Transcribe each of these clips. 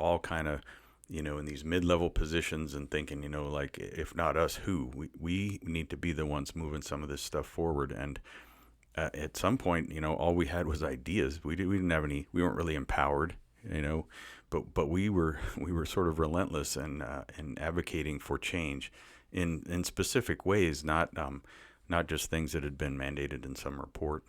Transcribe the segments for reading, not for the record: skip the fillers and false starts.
all kind of, in these mid-level positions and thinking, like, if not us, who? We need to be the ones moving some of this stuff forward. And at some point, all we had was ideas. We didn't have any. We weren't really empowered, but we were sort of relentless in advocating for change in specific ways, not just things that had been mandated in some report.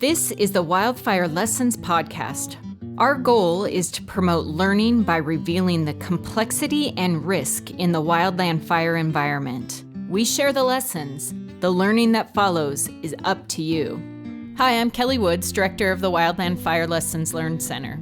This is the Wildfire Lessons Podcast. Our goal is to promote learning by revealing the complexity and risk in the wildland fire environment. We share the lessons. The learning that follows is up to you. Hi, I'm Kelly Woods, Director of the Wildland Fire Lessons Learned Center.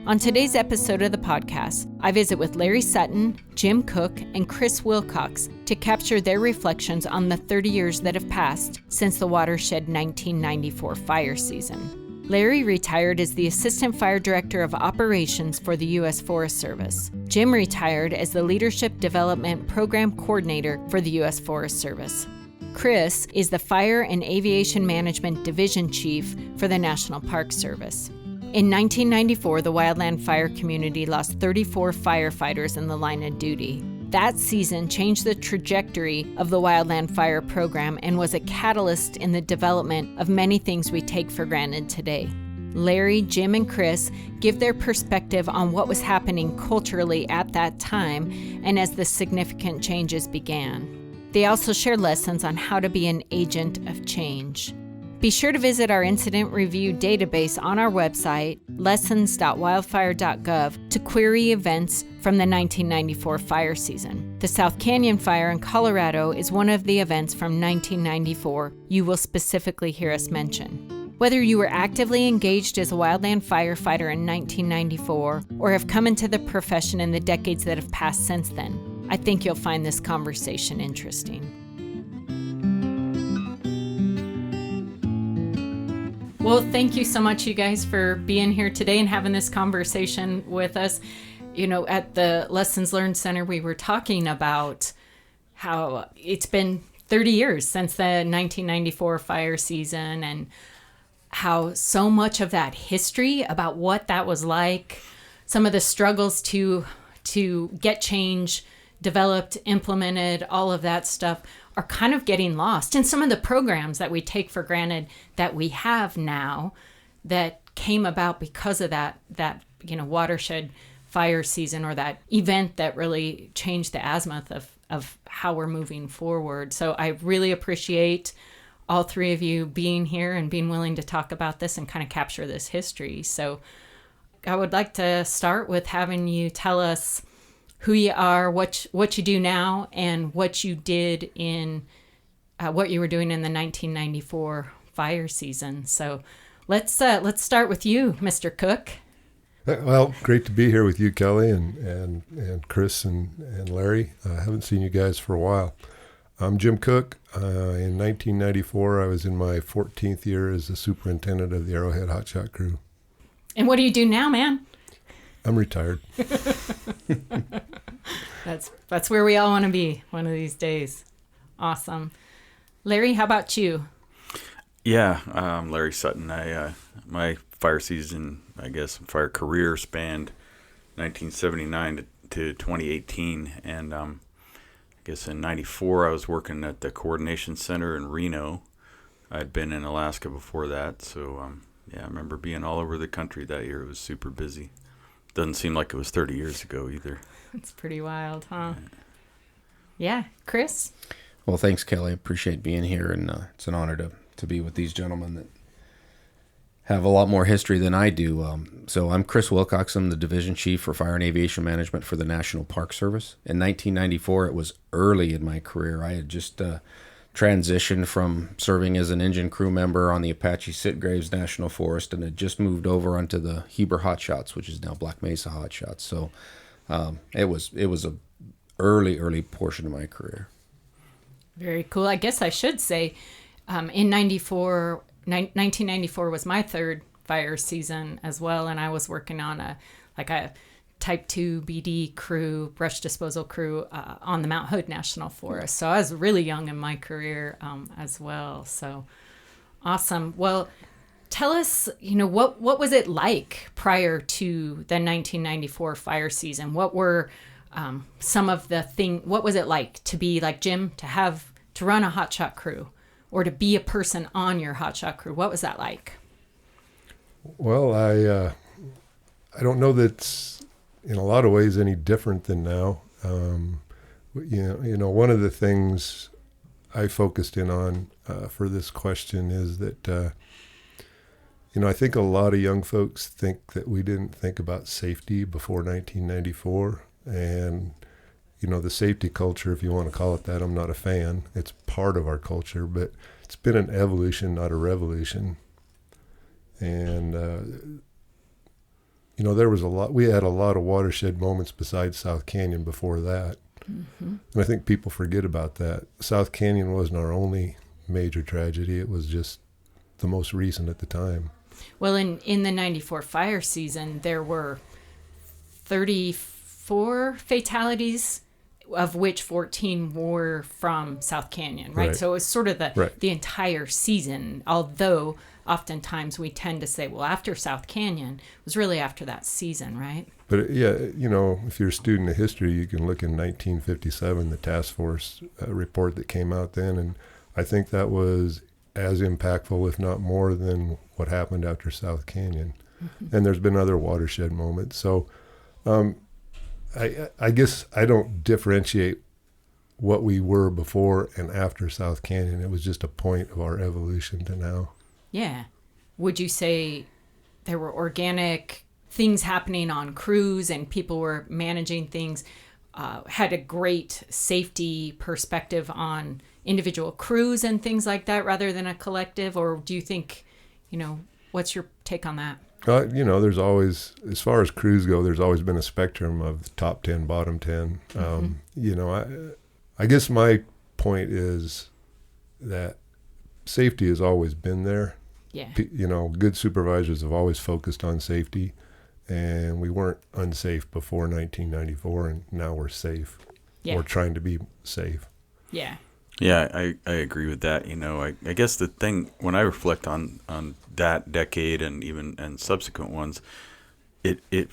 On today's episode of the podcast, I visit with Larry Sutton, Jim Cook, and Chris Wilcox to capture their reflections on the 30 years that have passed since the watershed 1994 fire season. Larry retired as the Assistant Fire Director of Operations for the U.S. Forest Service. Jim retired as the Leadership Development Program Coordinator for the U.S. Forest Service. Chris is the Fire and Aviation Management Division Chief for the National Park Service. In 1994, the wildland fire community lost 34 firefighters in the line of duty. That season changed the trajectory of the wildland fire program and was a catalyst in the development of many things we take for granted today. Larry, Jim, and Chris give their perspective on what was happening culturally at that time and as the significant changes began. They also share lessons on how to be an agent of change. Be sure to visit our incident review database on our website, lessons.wildfire.gov, to query events from the 1994 fire season. The South Canyon Fire in Colorado is one of the events from 1994 you will specifically hear us mention. Whether you were actively engaged as a wildland firefighter in 1994 or have come into the profession in the decades that have passed since then, I think you'll find this conversation interesting. Well, thank you so much, you guys, for being here today and having this conversation with us. At the Lessons Learned Center, we were talking about how it's been 30 years since the 1994 fire season and how so much of that history about what that was like, some of the struggles to get change developed, implemented, all of that stuff are kind of getting lost. And some of the programs that we take for granted that we have now that came about because of that watershed fire season or that event that really changed the azimuth of how we're moving forward. So I really appreciate all three of you being here and being willing to talk about this and kind of capture this history. So I would like to start with having you tell us who you are, what you do now, and what you did in what you were doing in the 1994 fire season. So let's start with you, Mr. Cook. Well, great to be here with you, Kelly, and Chris and Larry. I haven't seen you guys for a while. I'm Jim Cook. In 1994, I was in my 14th year as the superintendent of the Arrowhead Hotshot Crew. And what do you do now, man? I'm retired. That's where we all want to be one of these days. Awesome. Larry, how about you? Yeah, Larry Sutton. My fire season, fire career spanned 1979 to 2018. And I guess in 94, I was working at the coordination center in Reno. I'd been in Alaska before that. So, I remember being all over the country that year. It was super busy. Doesn't seem like it was 30 years ago either. It's pretty wild, huh? Yeah. Chris? Well, thanks, Kelly. I appreciate being here, and it's an honor to be with these gentlemen that have a lot more history than I do. So I'm Chris Wilcox. I'm the Division Chief for Fire and Aviation Management for the National Park Service. In 1994, it was early in my career. I had just transitioned from serving as an engine crew member on the Apache Sitgraves National Forest and had just moved over onto the Heber Hotshots, which is now Black Mesa Hotshots. So it was a early portion of my career. Very cool. I guess I should say in 1994 was my third fire season as well, and I was working on a Type 2 BD crew, brush disposal crew on the Mount Hood National Forest. So I was really young in my career as well. So awesome. Well, Tell us, what was it like prior to the 1994 fire season? What were some of the what was it like to be like Jim, to run a hotshot crew, or to be a person on your hotshot crew? What was that like? Well, I don't know that it's in a lot of ways any different than now. One of the things I focused in on for this question is that, I think a lot of young folks think that we didn't think about safety before 1994. And, the safety culture, if you want to call it that, I'm not a fan. It's part of our culture, but it's been an evolution, not a revolution. And, we had a lot of watershed moments besides South Canyon before that. Mm-hmm. And I think people forget about that. South Canyon wasn't our only major tragedy. It was just the most recent at the time. Well, in the 94 fire season, there were 34 fatalities, of which 14 were from South Canyon, right? So it was sort of the entire season, although oftentimes we tend to say, well, after South Canyon, it was really after that season, right? But if you're a student of history, you can look in 1957, the task force report that came out then, and I think that was as impactful, if not more, than what happened after South Canyon. Mm-hmm. And there's been other watershed moments. So I guess I don't differentiate what we were before and after South Canyon. It was just a point of our evolution to now. Yeah. Would you say there were organic things happening on crews and people were managing things, had a great safety perspective on individual crews and things like that rather than a collective? Or do you think, what's your take on that? There's always, as far as crews go, there's always been a spectrum of top 10, bottom 10. Mm-hmm. I guess my point is that safety has always been there. Yeah. Good supervisors have always focused on safety, and we weren't unsafe before 1994, and now we're safe. Yeah. We're trying to be safe. Yeah. Yeah, I agree with that. I guess the thing, when I reflect on that decade and subsequent ones, it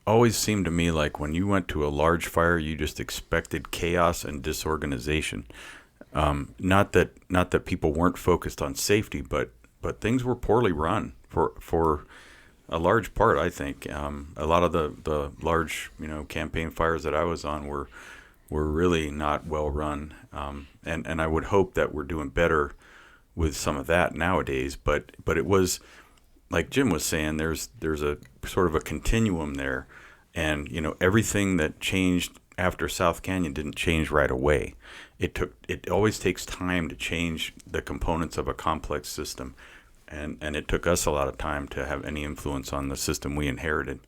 always seemed to me like when you went to a large fire, you just expected chaos and disorganization. Not that people weren't focused on safety, but things were poorly run for a large part. I think a lot of the large campaign fires that I was on were really not well run, and I would hope that we're doing better with some of that nowadays. But it was like Jim was saying, there's a sort of a continuum there, and everything that changed after South Canyon didn't change right away. It always takes time to change the components of a complex system, and it took us a lot of time to have any influence on the system we inherited.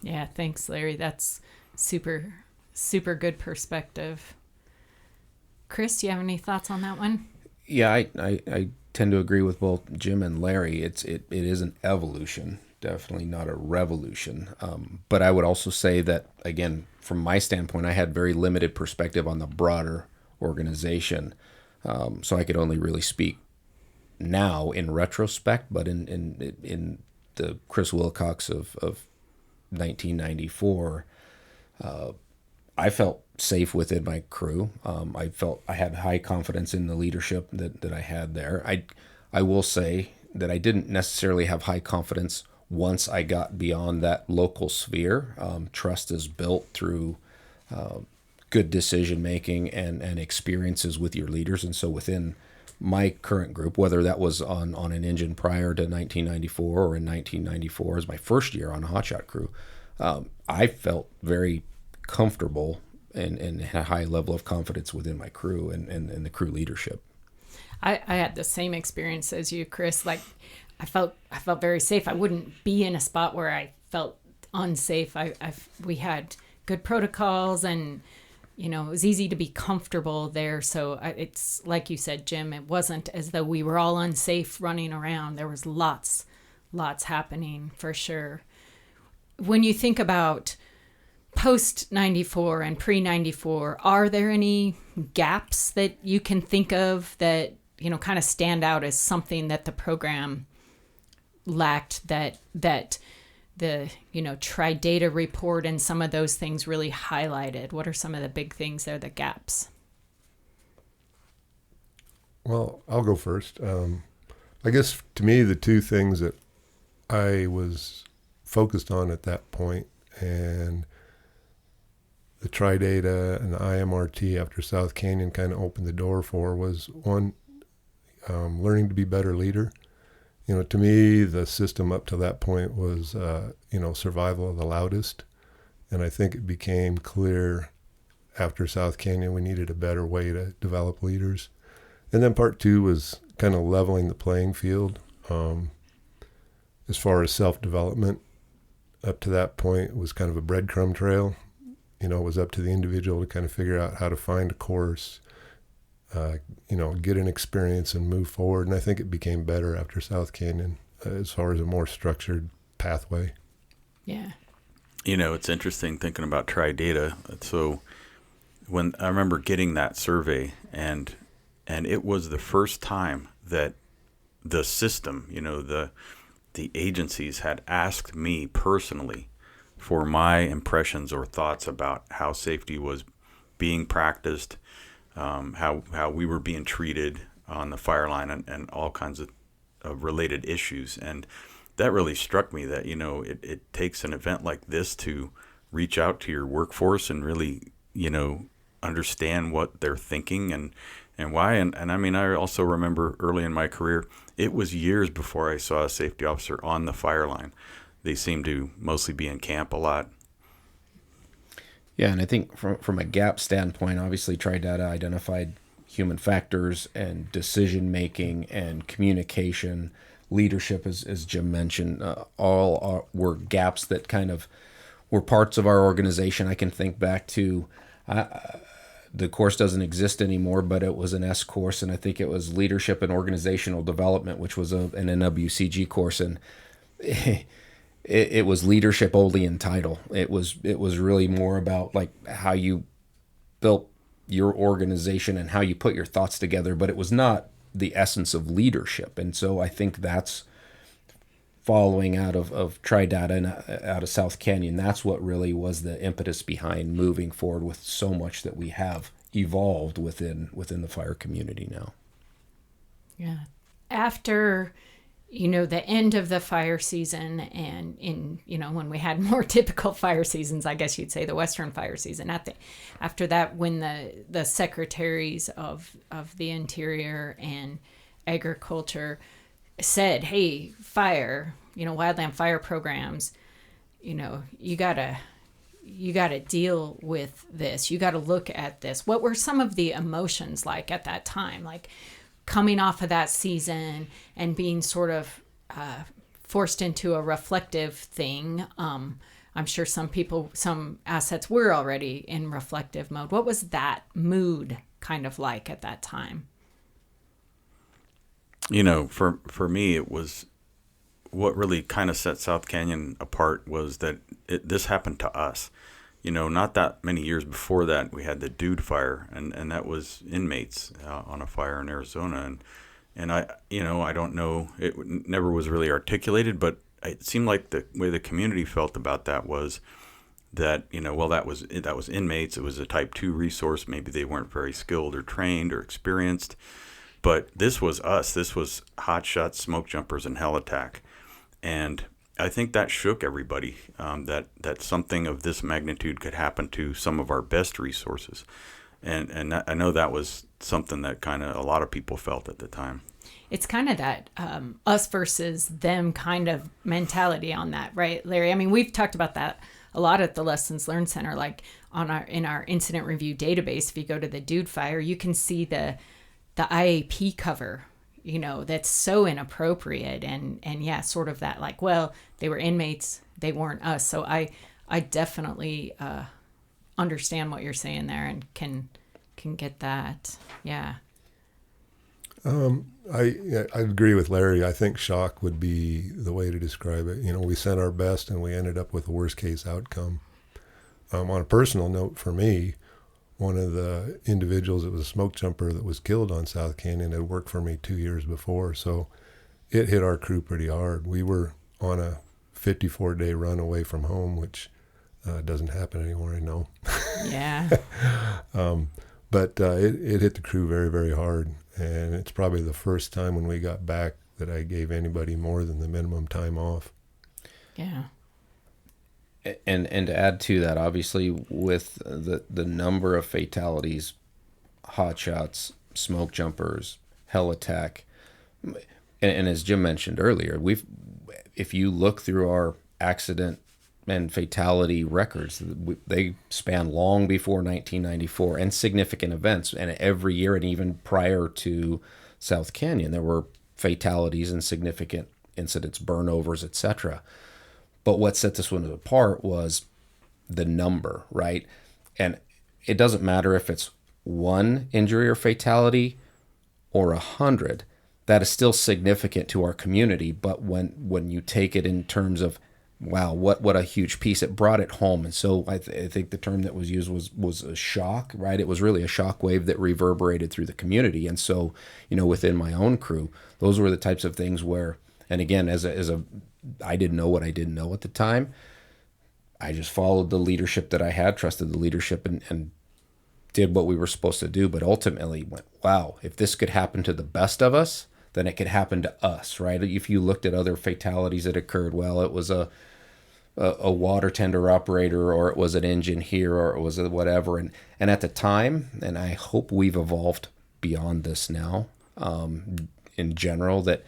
Yeah, thanks, Larry. That's super good perspective. Chris, do you have any thoughts on that one? Yeah, I tend to agree with both Jim and Larry. It is an evolution, definitely not a revolution. But I would also say that, again, from my standpoint, I had very limited perspective on the broader organization. So I could only really speak now in retrospect, but in the Chris Wilcox of 1994, I felt safe within my crew. I felt I had high confidence in the leadership that I had there. I will say that I didn't necessarily have high confidence once I got beyond that local sphere. Trust is built through good decision making and experiences with your leaders. And so within my current group, whether that was on an engine prior to 1994 or in 1994 as my first year on a hotshot crew, I felt very comfortable and had a high level of confidence within my crew and the crew leadership. I had the same experience as you, Chris. Like I felt very safe. I wouldn't be in a spot where I felt unsafe. We had good protocols, and it was easy to be comfortable there. So it's like you said, Jim, it wasn't as though we were all unsafe running around. There was lots happening for sure. When you think about post 94 and pre 94, are there any gaps that you can think of that kind of stand out as something that the program lacked that the Tri-Data report and some of those things really highlighted? What are some of the big things there, the gaps? Well, I'll go first. I guess to me, the two things that I was focused on at that point, and the Tri-Data and the IMRT after South Canyon kind of opened the door for, was one, learning to be a better leader. To me, the system up to that point was, survival of the loudest. And I think it became clear after South Canyon we needed a better way to develop leaders. And then part two was kind of leveling the playing field. As far as self-development, up to that point, it was kind of a breadcrumb trail. It was up to the individual to kind of figure out how to find a course, get an experience and move forward. And I think it became better after South Canyon as far as a more structured pathway. Yeah. It's interesting thinking about Tri-Data. So when I remember getting that survey, and it was the first time that the system, the agencies had asked me personally for my impressions or thoughts about how safety was being practiced, how we were being treated on the fire line, and all kinds of related issues. And that really struck me that, it takes an event like this to reach out to your workforce and really, understand what they're thinking and why. And I mean, I also remember early in my career, it was years before I saw a safety officer on the fire line. They seemed to mostly be in camp a lot. Yeah, and I think from a gap standpoint, obviously Tri-Data identified human factors and decision-making and communication, leadership, as Jim mentioned, were gaps that kind of were parts of our organization. I can think back to, the course doesn't exist anymore, but it was an S course, and I think it was Leadership and Organizational Development, which was an NWCG course, and it was leadership only in title. It was really more about like how you built your organization and how you put your thoughts together, but it was not the essence of leadership. And so I think that's following out of Tri-Data and out of South Canyon. That's what really was the impetus behind moving forward with so much that we have evolved within the fire community now. Yeah. After the end of the fire season, and when we had more typical fire seasons, I guess you'd say the Western fire season. After that, when the secretaries of the Interior and Agriculture said, hey, fire, wildland fire programs, you gotta deal with this. You gotta look at this. What were some of the emotions like at that time? Like, coming off of that season and being sort of forced into a reflective thing. I'm sure some assets were already in reflective mode. What was that mood kind of like at that time? For me, it was what really kind of set South Canyon apart was that this happened to us. Not that many years before that, we had the Dude Fire, and that was inmates on a fire in Arizona. And I don't know, it never was really articulated, but it seemed like the way the community felt about that was that, that was inmates. It was a type 2 resource. Maybe they weren't very skilled or trained or experienced. But this was us. This was hot shots, smoke jumpers, and hell attack. And I think that shook everybody, that something of this magnitude could happen to some of our best resources. And I know that was something that kind of a lot of people felt at the time. It's kind of that us versus them kind of mentality on that, right, Larry? I mean, we've talked about that a lot at the Lessons Learned Center, like in our incident review database. If you go to the Dude Fire, you can see the IAP cover, that's so inappropriate. And yeah, sort of that, like, well, they were inmates, they weren't us. So I definitely understand what you're saying there and can get that. Yeah. I agree with Larry. I think shock would be the way to describe it. We sent our best and we ended up with a worst case outcome. On a personal note for me, one of the individuals that was a smoke jumper that was killed on South Canyon had worked for me 2 years before. So it hit our crew pretty hard. We were on a 54-day run away from home, which doesn't happen anymore, I know. Yeah. But it hit the crew very, very hard. And it's probably the first time when we got back that I gave anybody more than the minimum time off. Yeah. And to add to that, obviously, with the number of fatalities, hot shots, smoke jumpers, hell attack, and as Jim mentioned earlier, if you look through our accident and fatality records, they span long before 1994 and significant events. And every year, and even prior to South Canyon, there were fatalities and significant incidents, burnovers, etc. But what set this one apart was the number, right? And it doesn't matter if it's one injury or fatality or 100. That is still significant to our community. But when you take it in terms of, wow, what a huge piece, it brought it home. And so I think the term that was used was a shock, right? It was really a shock wave that reverberated through the community. And so, within my own crew, those were the types of things where, and again, as a I didn't know what I didn't know at the time. I just followed the leadership that I had, trusted the leadership, and did what we were supposed to do. But ultimately went, wow, if this could happen to the best of us, then it could happen to us, right? If you looked at other fatalities that occurred, well, it was a water tender operator, or it was an engine here, or it was a whatever. And at the time, and I hope we've evolved beyond this now, in general, that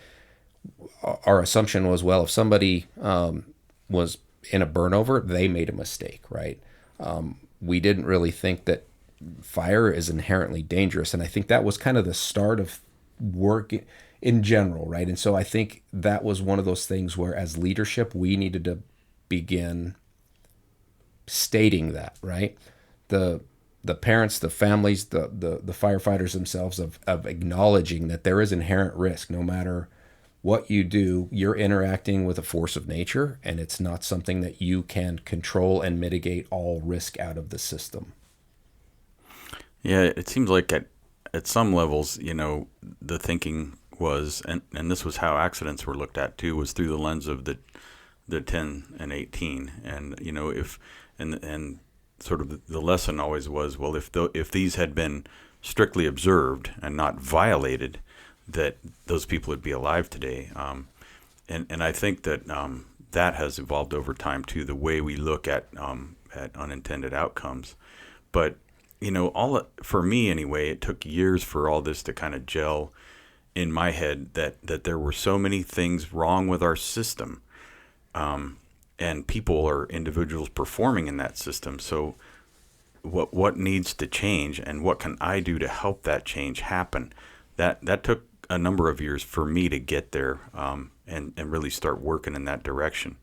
our assumption was, well, if somebody was in a burnover, they made a mistake, right? We didn't really think that fire is inherently dangerous. And I think that was kind of the start of work in general, right? And so I think that was one of those things where, as leadership, we needed to begin stating that, right? The parents, the families, the firefighters themselves, of acknowledging that there is inherent risk. No matter what you do, you're interacting with a force of nature, and it's not something that you can control and mitigate all risk out of the system. Yeah, it seems like at some levels, the thinking was, and this was how accidents were looked at too, was through the lens of the 10 and 18. And, and sort of the lesson always was, well, if these had been strictly observed and not violated, that those people would be alive today. And I think that that has evolved over time too, the way we look at unintended outcomes. But, for me anyway, it took years for all this to kind of gel in my head, that there were so many things wrong with our system. And people or individuals performing in that system. So what needs to change, and what can I do to help that change happen? That took a number of years for me to get there, and really start working in that direction.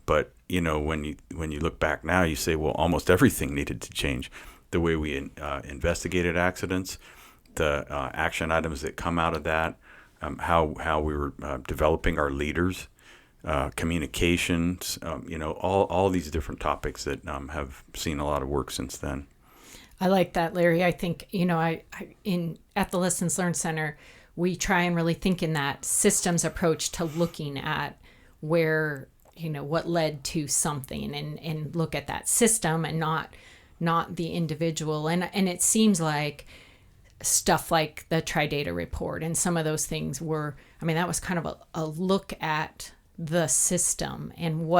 But when you look back now, you say, well, almost everything needed to change. The way we investigated accidents, the action items that come out of that, how we were developing our leaders, communications, all these different topics that have seen a lot of work since then. I like that, Larry. I think, at the Lessons Learned Center, we try and really think in that systems approach to looking at where, what led to something, and look at that system and not the individual. And it seems like stuff like the Tri-Data report and some of those things were, that was kind of a look at the system and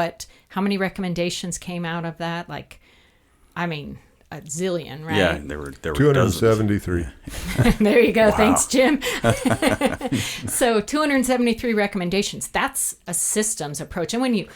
how many recommendations came out of that? A zillion, right? Yeah, there were 273. There you go. Wow. Thanks, Jim. So 273 recommendations. That's a systems approach. And when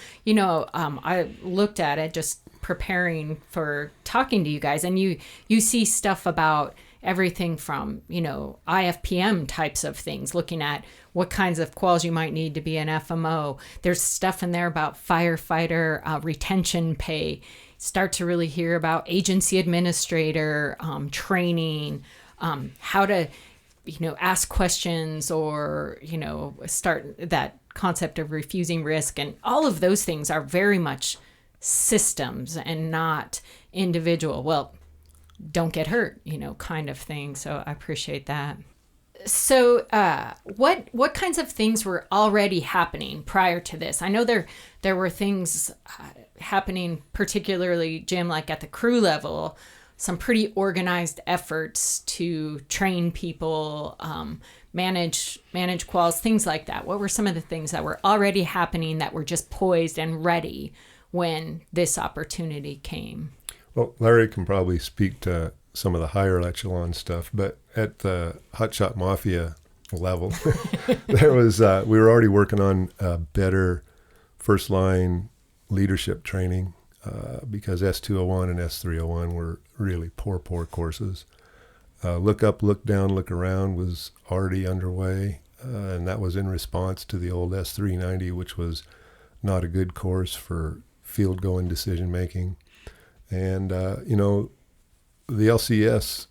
I looked at it just preparing for talking to you guys, and you see stuff about everything from, IFPM types of things, looking at what kinds of quals you might need to be an FMO. There's stuff in there about firefighter retention pay. Start to really hear about agency administrator training, how to, ask questions, or, start that concept of refusing risk. And all of those things are very much systems and not individual. Well, don't get hurt, kind of thing. So I appreciate that. So, what kinds of things were already happening prior to this? I know there were things happening, particularly, Jim, like at the crew level, some pretty organized efforts to train people, manage quals, things like that. What were some of the things that were already happening that were just poised and ready when this opportunity came? Well, Larry can probably speak to some of the higher echelon stuff, but at the Hotshot Mafia level, there was we were already working on better first line leadership training because S201 and S301 were really poor courses. Look up, look down, look around was already underway, and that was in response to the old S390, which was not a good course for field going decision making. And the LCS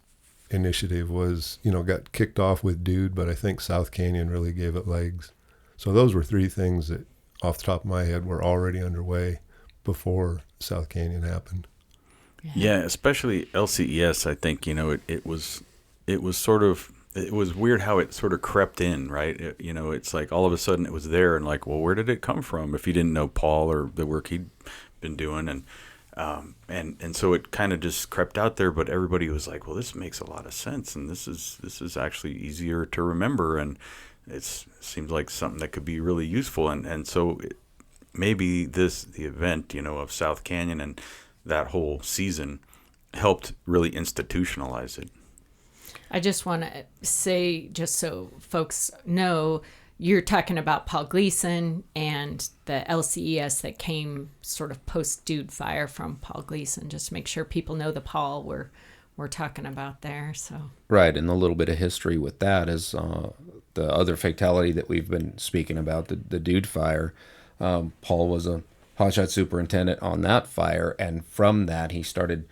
initiative was, got kicked off with Dude, but I think South Canyon really gave it legs. So those were three things that, off the top of my head, were already underway before South Canyon happened. Yeah, especially LCES. I think it was weird how it sort of crept in, right? It's like all of a sudden it was there, and like, well, where did it come from? If you didn't know Paul or the work he'd been doing, and so it kind of just crept out there, but everybody was like, well, this makes a lot of sense, and this is actually easier to remember, and it seems like something that could be really useful, and so maybe the event of South Canyon and that whole season helped really institutionalize it. I just want to say, just so folks know, you're talking about Paul Gleason and the LCES that came sort of post-Dude Fire from Paul Gleason, just to make sure people know the Paul we're talking about there. So Right, and a little bit of history with that is the other fatality that we've been speaking about, the Dude Fire. Paul was a hotshot superintendent on that fire, and from that he started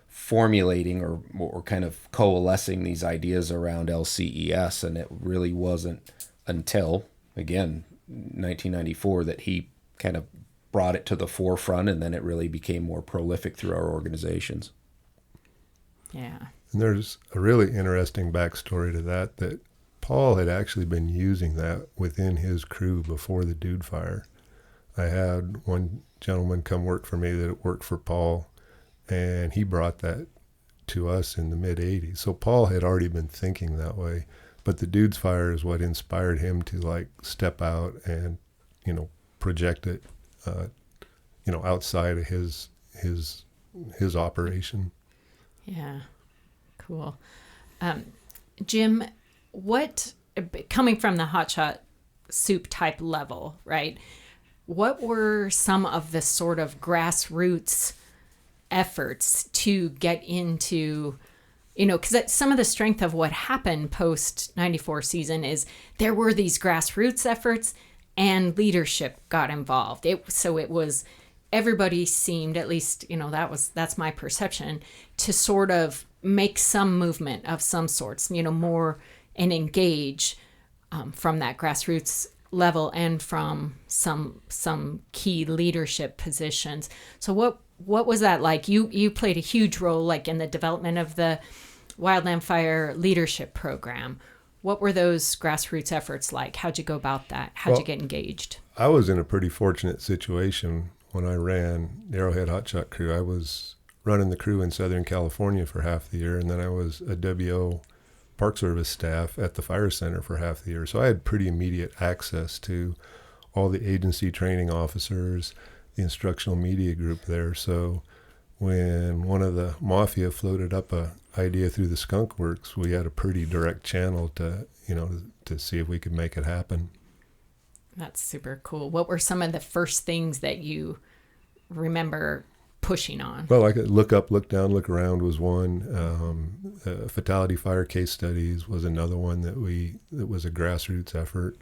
formulating or kind of coalescing these ideas around LCES, and it really wasn't until, again, 1994 that he kind of brought it to the forefront, and then it really became more prolific through our organizations. Yeah. And there's a really interesting backstory to that Paul had actually been using that within his crew before the Dude Fire. I had one gentleman come work for me that worked for Paul, and he brought that to us in the mid-'80s. So Paul had already been thinking that way, but the Dude's Fire is what inspired him to step out and project it outside of his operation. Yeah, cool. Jim, coming from the hotshot soup type level, right? What were some of the sort of grassroots efforts to get into, because some of the strength of what happened post 94 season is there were these grassroots efforts and leadership got involved. So it was, everybody seemed, at least, that's my perception, to sort of make some movement of some sorts, more and engage from that grassroots level and from some key leadership positions. So what was that like? You played a huge role in the development of the Wildland Fire leadership program. What were those grassroots efforts like? How'd you go about that? How'd you get engaged? I was in a pretty fortunate situation when I ran the Arrowhead Hotshot crew. I was running the crew in Southern California for half the year, and then I was a WO Park Service staff at the Fire Center for half the year. So I had pretty immediate access to all the agency training officers, the instructional media group there. So when one of the Mafia floated up a idea through the Skunk Works, we had a pretty direct channel to see if we could make it happen. That's super cool. What were some of the first things that you remember pushing on? Well, like look up, look down, look around was one. Fatality fire case studies was another one that was a grassroots effort.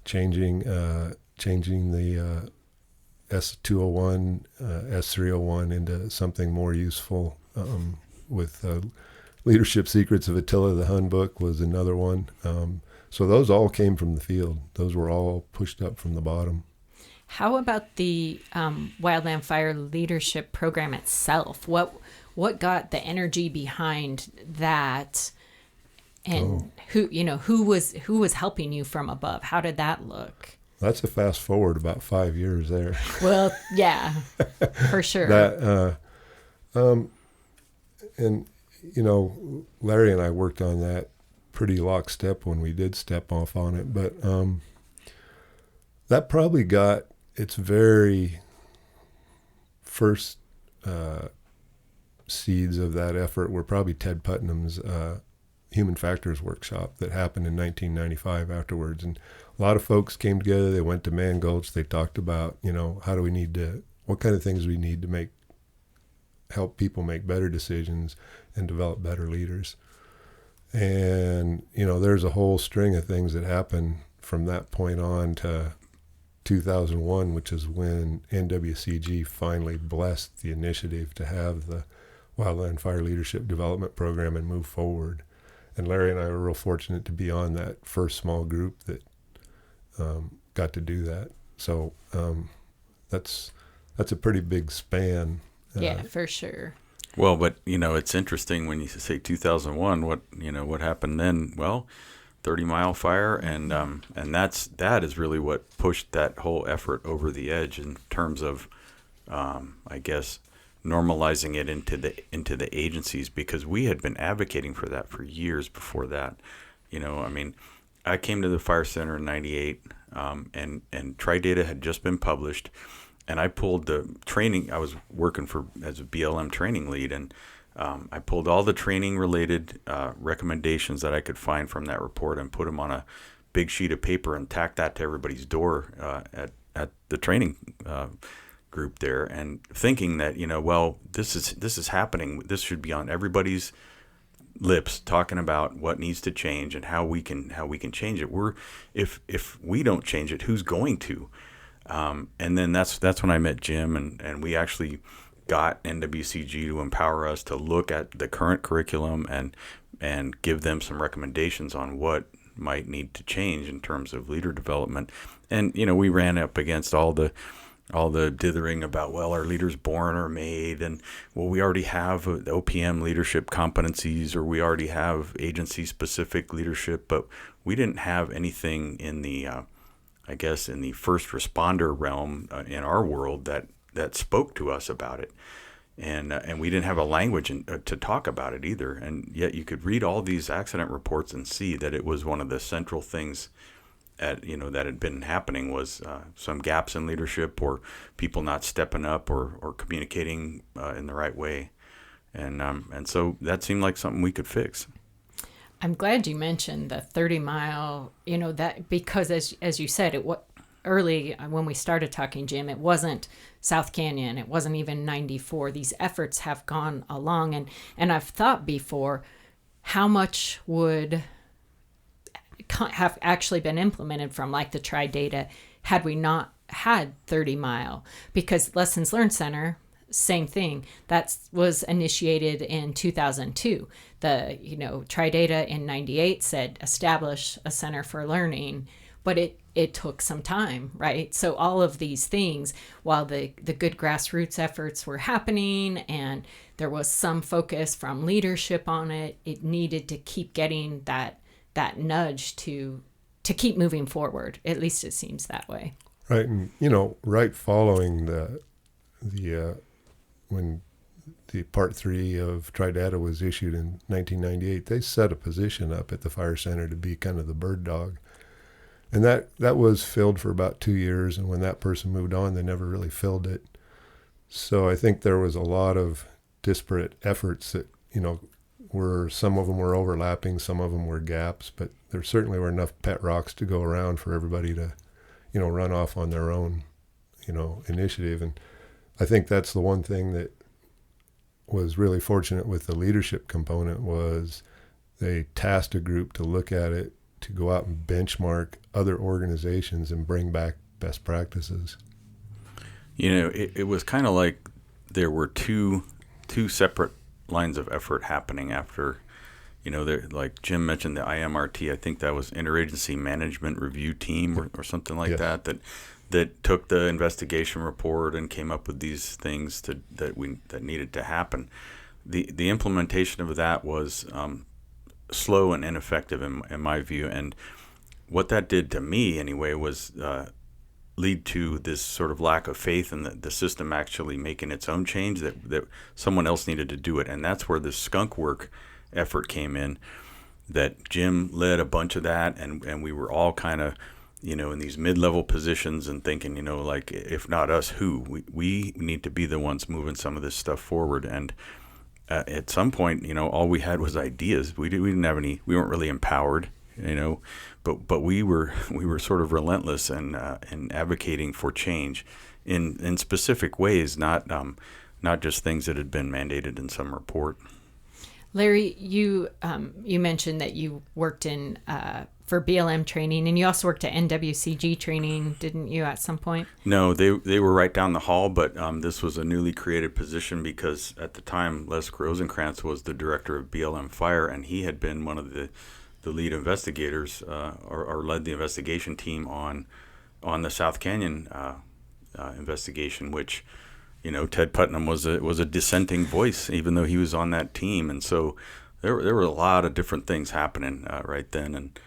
Changing the S201, S301 into something more useful with Leadership Secrets of Attila the Hun book was another one. So those all came from the field. Those were all pushed up from the bottom. How about the Wildland Fire leadership program itself? What got the energy behind that? And who was helping you from above? How did that look? That's a fast forward about 5 years there. Well, yeah, for sure. And Larry and I worked on that pretty lockstep when we did step off on it, but that probably got its very first seeds of that effort were probably Ted Putnam's Human Factors workshop that happened in 1995 afterwards. And a lot of folks came together. They went to Man Gulch. They talked about, what kind of things we need to help people make better decisions and develop better leaders. And, there's a whole string of things that happened from that point on to 2001, which is when NWCG finally blessed the initiative to have the Wildland Fire Leadership Development Program and move forward. And Larry and I were real fortunate to be on that first small group that got to do that. So that's a pretty big span. Yeah, for sure. Well, but it's interesting when you say 2001. What happened then? Well, 30 Mile Fire, and that is really what pushed that whole effort over the edge in terms of, I guess, normalizing it into the agencies, because we had been advocating for that for years before that. I came to the fire center in '98, and Tri-Data had just been published, and I pulled the training. I was working as a BLM training lead, and I pulled all the training related recommendations that I could find from that report and put them on a big sheet of paper and tacked that to everybody's door at the training group there, and thinking that this is happening. This should be on everybody's lips, talking about what needs to change and how we can change it. If we don't change it, who's going to? And then that's when I met Jim, and we actually got NWCG to empower us to look at the current curriculum and give them some recommendations on what might need to change in terms of leader development. And we ran up against all the dithering about, well, are leaders born or made? And, well, we already have OPM leadership competencies, or we already have agency-specific leadership, but we didn't have anything in the, in the first responder realm in our world that spoke to us about it. And we didn't have a language to talk about it either. And yet you could read all these accident reports and see that it was one of the central things that had been happening was some gaps in leadership, or people not stepping up or communicating in the right way. And so that seemed like something we could fix. I'm glad you mentioned the 30 mile, that because as you said, early when we started talking, Jim, it wasn't South Canyon. It wasn't even 94. These efforts have gone along. And I've thought before, how much would have actually been implemented from like the Tri-Data had we not had 30 Mile? Because Lessons Learned Center, same thing, that was initiated in 2002. The Tri-Data in 98 said establish a center for learning, but it took some time, right? So all of these things, while the good grassroots efforts were happening and there was some focus from leadership on it, it needed to keep getting that nudge to keep moving forward. At least it seems that way. Right. And, right following the when the Part 3 of Tri-Data was issued in 1998, they set a position up at the fire center to be kind of the bird dog. And that was filled for about 2 years. And when that person moved on, they never really filled it. So I think there was a lot of disparate efforts that, some of them were overlapping, some of them were gaps, but there certainly were enough pet rocks to go around for everybody to, run off on their own, initiative. And I think that's the one thing that was really fortunate with the leadership component was they tasked a group to look at it, to go out and benchmark other organizations and bring back best practices. It was kind of like there were two separate lines of effort happening after, like Jim mentioned the IMRT. I think that was Interagency Management Review Team or something like that took the investigation report and came up with these things that needed to happen. The implementation of that was slow and ineffective in my view. And what that did to me anyway was lead to this sort of lack of faith in the system actually making its own change, that someone else needed to do it. And that's where this skunk work effort came in, that Jim led a bunch of that, and we were all kind of, in these mid-level positions and thinking, like, if not us, who? We need to be the ones moving some of this stuff forward. And at some point, all we had was ideas. We didn't have any. We weren't really empowered, but we were sort of relentless in advocating for change in specific ways, not just things that had been mandated in some report. Larry, you mentioned that you worked in for BLM training, and you also worked at NWCG training, didn't you, at some point? No, they were right down the hall, but this was a newly created position because at the time Les Rosenkrantz was the director of BLM Fire, and he had been one of the lead investigators or led the investigation team on the South Canyon investigation, which Ted Putnam was a dissenting voice, even though he was on that team, and so there were a lot of different things happening right then, and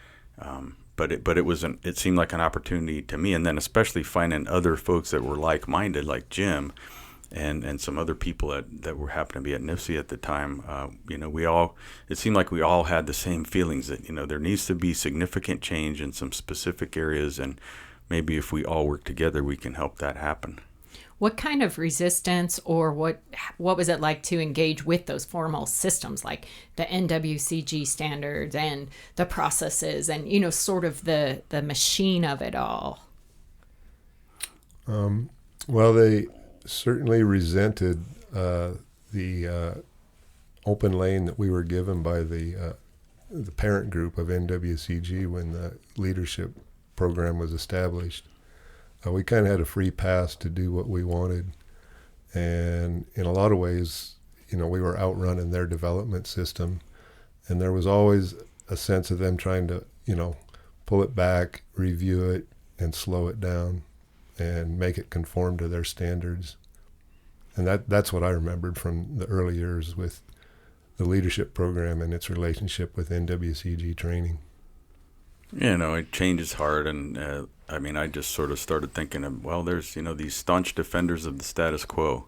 but it seemed like an opportunity to me, and then especially finding other folks that were like-minded, like Jim, and some other people that were happening to be at NIFC at the time. It seemed like we all had the same feelings that there needs to be significant change in some specific areas, and maybe if we all work together, we can help that happen. What kind of resistance, or what was it like to engage with those formal systems like the NWCG standards and the processes and, sort of the machine of it all? Well, they certainly resented the open lane that we were given by the parent group of NWCG when the leadership program was established. We kind of had a free pass to do what we wanted. And in a lot of ways, we were outrunning their development system. And there was always a sense of them trying to, pull it back, review it, and slow it down and make it conform to their standards. And that's what I remembered from the early years with the leadership program and its relationship with NWCG training. Change is hard, and I just sort of started thinking of, well, there's these staunch defenders of the status quo,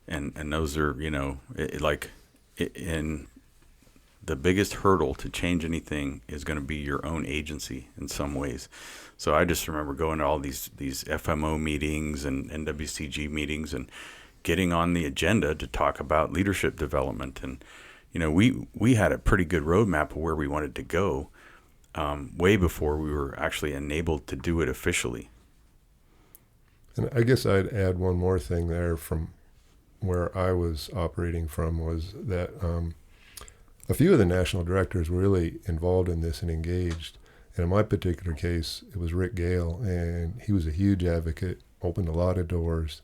and those are in the biggest hurdle to change anything is going to be your own agency in some ways. So I just remember going to all these FMO meetings and NWCG meetings and getting on the agenda to talk about leadership development, and we had a pretty good roadmap of where we wanted to go. Way before we were actually enabled to do it officially. And I guess I'd add one more thing there from where I was operating from, was that a few of the national directors were really involved in this and engaged. And in my particular case, it was Rick Gale, and he was a huge advocate, opened a lot of doors,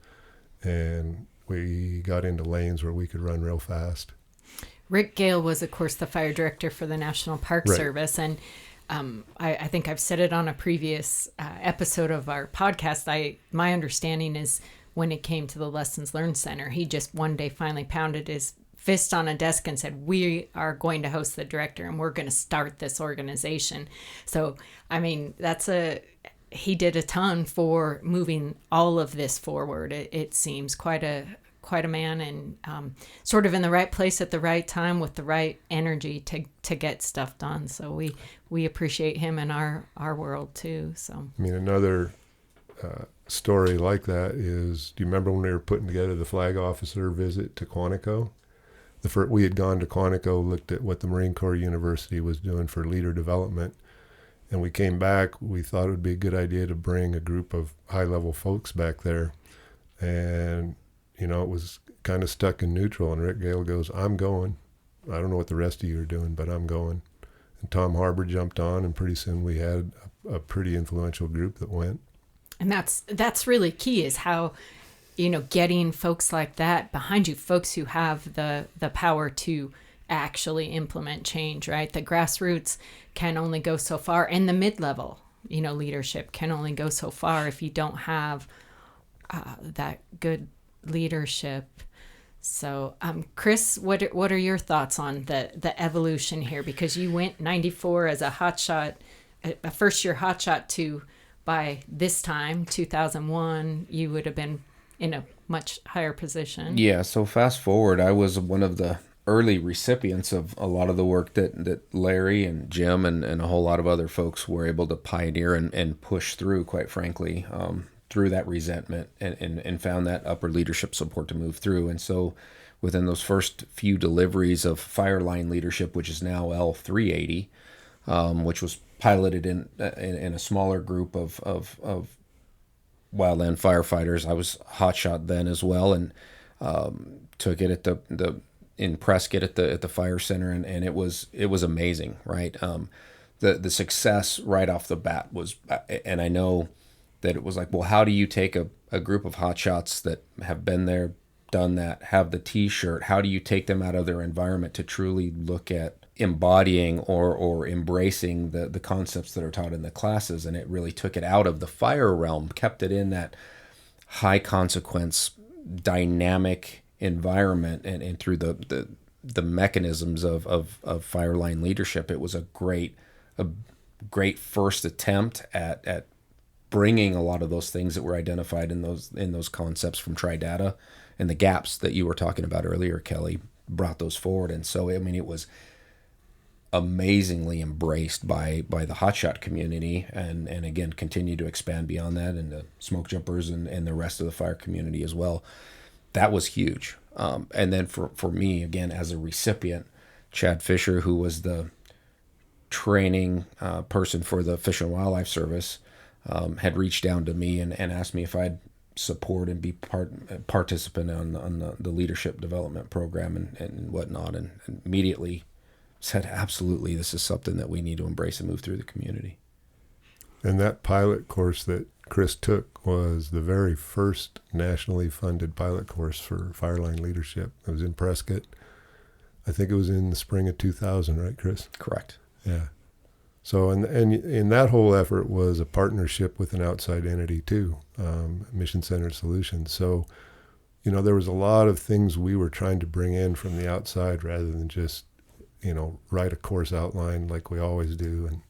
and we got into lanes where we could run real fast. Rick Gale was, of course, the fire director for the National Park Service, and I think I've said it on a previous episode of our podcast. My understanding is when it came to the Lessons Learned Center, he just one day finally pounded his fist on a desk and said, we are going to host the director and we're going to start this organization. So, he did a ton for moving all of this forward. It seems quite a man, and sort of in the right place at the right time with the right energy to get stuff done. So we appreciate him in our world too. So another story like that is, do you remember when we were putting together the flag officer visit to Quantico? We had gone to Quantico, looked at what the Marine Corps University was doing for leader development, and we came back. We thought it would be a good idea to bring a group of high-level folks back there, and it was kind of stuck in neutral, and Rick Gale goes, I'm going. I don't know what the rest of you are doing, but I'm going. And Tom Harbour jumped on, and pretty soon we had a pretty influential group that went. And that's really key, is how, getting folks like that behind you, folks who have the power to actually implement change, right? The grassroots can only go so far, and the mid-level, leadership can only go so far if you don't have that good leadership. So, Chris, what are your thoughts on the evolution here? Because you went 94 as a hotshot, a first year hotshot, to by this time 2001 you would have been in a much higher position. Yeah. So fast forward, I was one of the early recipients of a lot of the work that Larry and Jim and a whole lot of other folks were able to pioneer and push through, quite frankly, through that resentment and found that upper leadership support to move through. And so within those first few deliveries of fire line leadership, which is now L380, which was piloted in a smaller group of wildland firefighters. I was hotshot then as well, and took it at in Prescott at the fire center, and it was amazing, right? The success right off the bat was, and I know that it was like, well, how do you take a group of hotshots that have been there, done that, have the T-shirt? How do you take them out of their environment to truly look at embodying or embracing the concepts that are taught in the classes? And it really took it out of the fire realm, kept it in that high consequence, dynamic environment, and through the mechanisms of fire line leadership. It was a great first attempt at bringing a lot of those things that were identified in those concepts from Tridata, and the gaps that you were talking about earlier, Kelly, brought those forward. And so, I mean, it was amazingly embraced by the hotshot community, and again, continue to expand beyond that into smoke jumpers and the rest of the fire community as well. That was huge. And then for me, again, as a recipient, Chad Fisher, who was the training person for the Fish and Wildlife Service, had reached down to me and asked me if I'd support and be participant on the leadership development program and whatnot, and immediately said, absolutely, this is something that we need to embrace and move through the community. And that pilot course that Chris took was the very first nationally funded pilot course for fireline leadership. It was in Prescott. I think it was in the spring of 2000, right, Chris? Correct. Yeah. So, and in that whole effort was a partnership with an outside entity too, Mission Centered Solutions. So, there was a lot of things we were trying to bring in from the outside rather than just, write a course outline like we always do and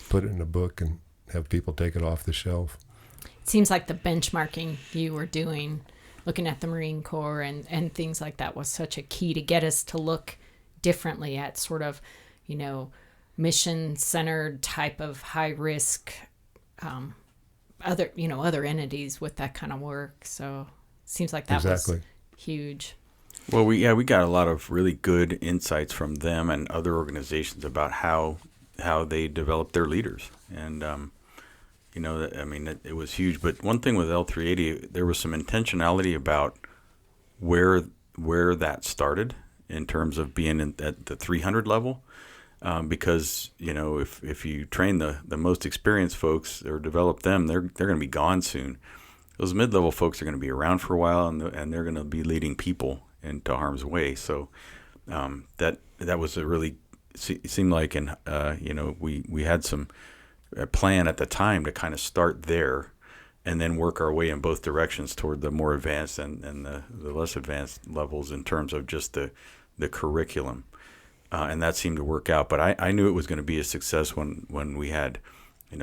put it in a book and have people take it off the shelf. It seems like the benchmarking you were doing, looking at the Marine Corps and things like that, was such a key to get us to look differently at sort of, mission-centered type of high-risk other entities with that kind of work. So it seems like that was huge. Well, we got a lot of really good insights from them and other organizations about how they develop their leaders. And, it was huge. But one thing with L380, there was some intentionality about where that started in terms of being at the 300 level. Because, if you train the most experienced folks or develop them, they're going to be gone soon. Those mid-level folks are going to be around for a while, and they're going to be leading people into harm's way. So that was a really seemed like, and we had a plan at the time to kind of start there, and then work our way in both directions toward the more advanced and the less advanced levels in terms of just the curriculum. And that seemed to work out. But I knew it was going to be a success when we had,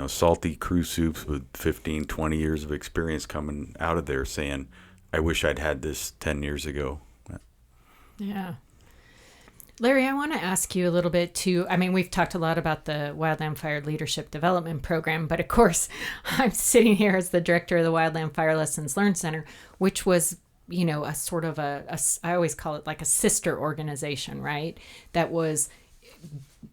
salty crew soups with 15, 20 years of experience coming out of there saying, I wish I'd had this 10 years ago. Yeah. Larry, I want to ask you a little bit too. I mean, we've talked a lot about the Wildland Fire Leadership Development Program, but of course, I'm sitting here as the director of the Wildland Fire Lessons Learned Center, which was a sort of I always call it like a sister organization, right? That was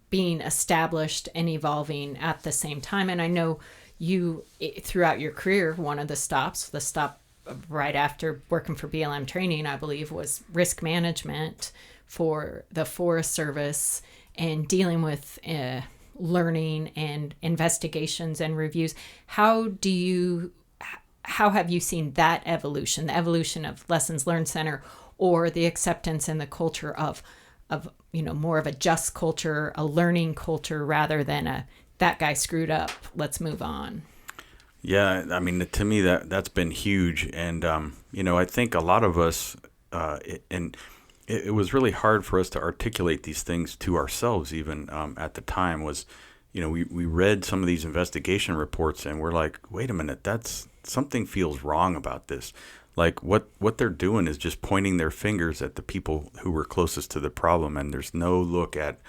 being established and evolving at the same time. And I know you, throughout your career, one of the stop right after working for BLM training, I believe, was risk management for the Forest Service and dealing with learning and investigations and reviews. How have you seen that evolution, the evolution of Lessons Learned Center, or the acceptance and the culture of more of a just culture, a learning culture, rather than that guy screwed up, let's move on? Yeah, I mean, to me, that's been huge. And, I think a lot of us it was really hard for us to articulate these things to ourselves, even at the time. Was, we read some of these investigation reports and we're like, wait a minute, that's something feels wrong about this. Like what they're doing is just pointing their fingers at the people who were closest to the problem, and there's no look at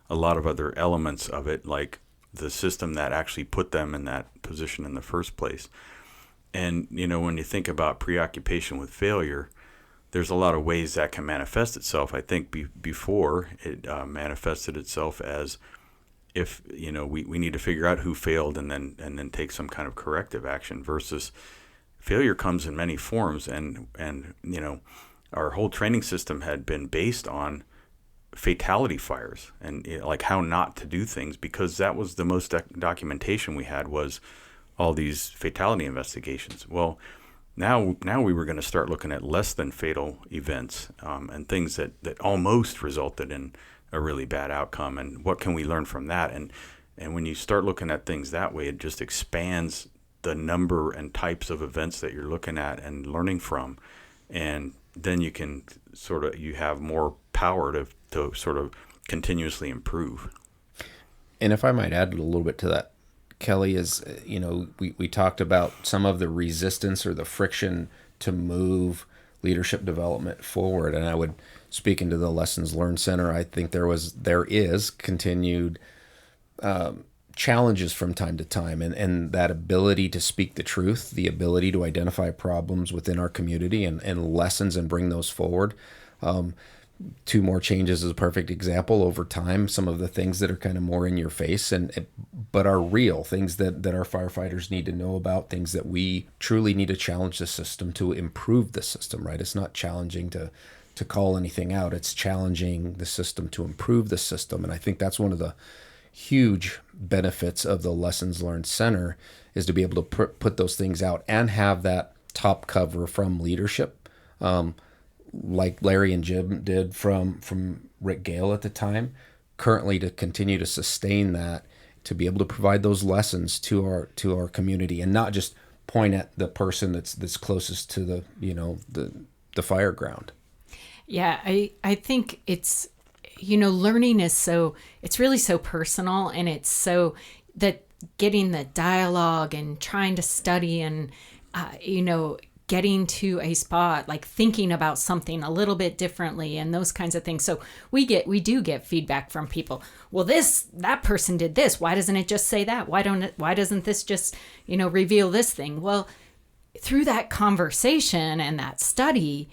a lot of other elements of it, like the system that actually put them in that position in the first place. And when you think about preoccupation with failure, there's a lot of ways that can manifest itself. I think before it manifested itself as if we need to figure out who failed and then take some kind of corrective action, versus failure comes in many forms. And our whole training system had been based on fatality fires and like how not to do things, because that was the most documentation we had, was all these fatality investigations. Well, now we were going to start looking at less than fatal events and things that almost resulted in a really bad outcome, and what can we learn from that. And when you start looking at things that way, it just expands the number and types of events that you're looking at and learning from, and then you can you have more power to sort of continuously improve. And if I might add a little bit to that, Kelly, is, we talked about some of the resistance or the friction to move leadership development forward. And I would, speaking to the Lessons Learned Center, I think there is continued challenges from time to time, and that ability to speak the truth, the ability to identify problems within our community and lessons and bring those forward. Two More Changes is a perfect example. Over time, some of the things that are kind of more in your face but are real, things that our firefighters need to know about, things that we truly need to challenge the system to improve the system, right? It's not challenging to call anything out. It's challenging the system to improve the system. And I think that's one of the huge benefits of the Lessons Learned Center, is to be able to put those things out and have that top cover from leadership, like Larry and Jim did from Rick Gale at the time, currently to continue to sustain that, to be able to provide those lessons to our community, and not just point at the person that's closest to the fire ground. Yeah, I think it's, learning is it's really so personal, and it's so that getting the dialogue and trying to study and, getting to a spot, like thinking about something a little bit differently and those kinds of things. So we do get feedback from people. Well, that person did this. Why doesn't it just say that? Why doesn't this just, reveal this thing? Well, through that conversation and that study,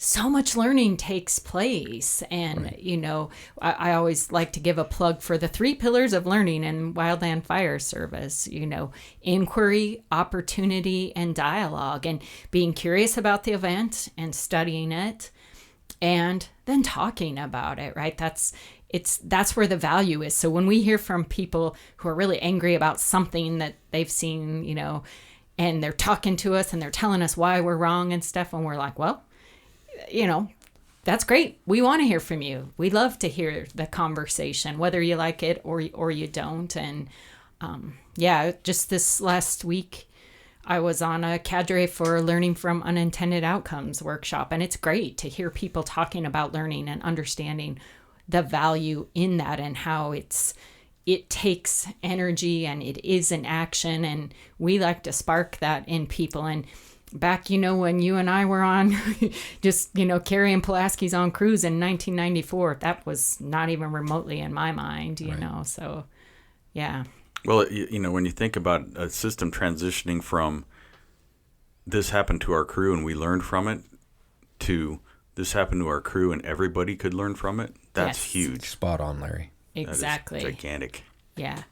so much learning takes place. And, right. I always like to give a plug for the 3 pillars of learning in Wildland Fire Service, inquiry, opportunity, and dialogue, and being curious about the event and studying it and then talking about it, right? That's where the value is. So when we hear from people who are really angry about something that they've seen, and they're talking to us and they're telling us why we're wrong and stuff, and we're like, well, that's great. We want to hear from you. We love to hear the conversation, whether you like it or you don't. And just this last week, I was on a cadre for Learning from Unintended Outcomes workshop, and it's great to hear people talking about learning and understanding the value in that, and how it takes energy and it is an action, and we like to spark that in people. And back, when you and I were on just, Carrie and Pulaski's on cruise in 1994, that was not even remotely in my mind, Right. So, yeah. Well, when you think about a system transitioning from this happened to our crew and we learned from it, to this happened to our crew and everybody could learn from it, that's Yes. huge. Spot on, Larry. Exactly. That is gigantic. Yeah.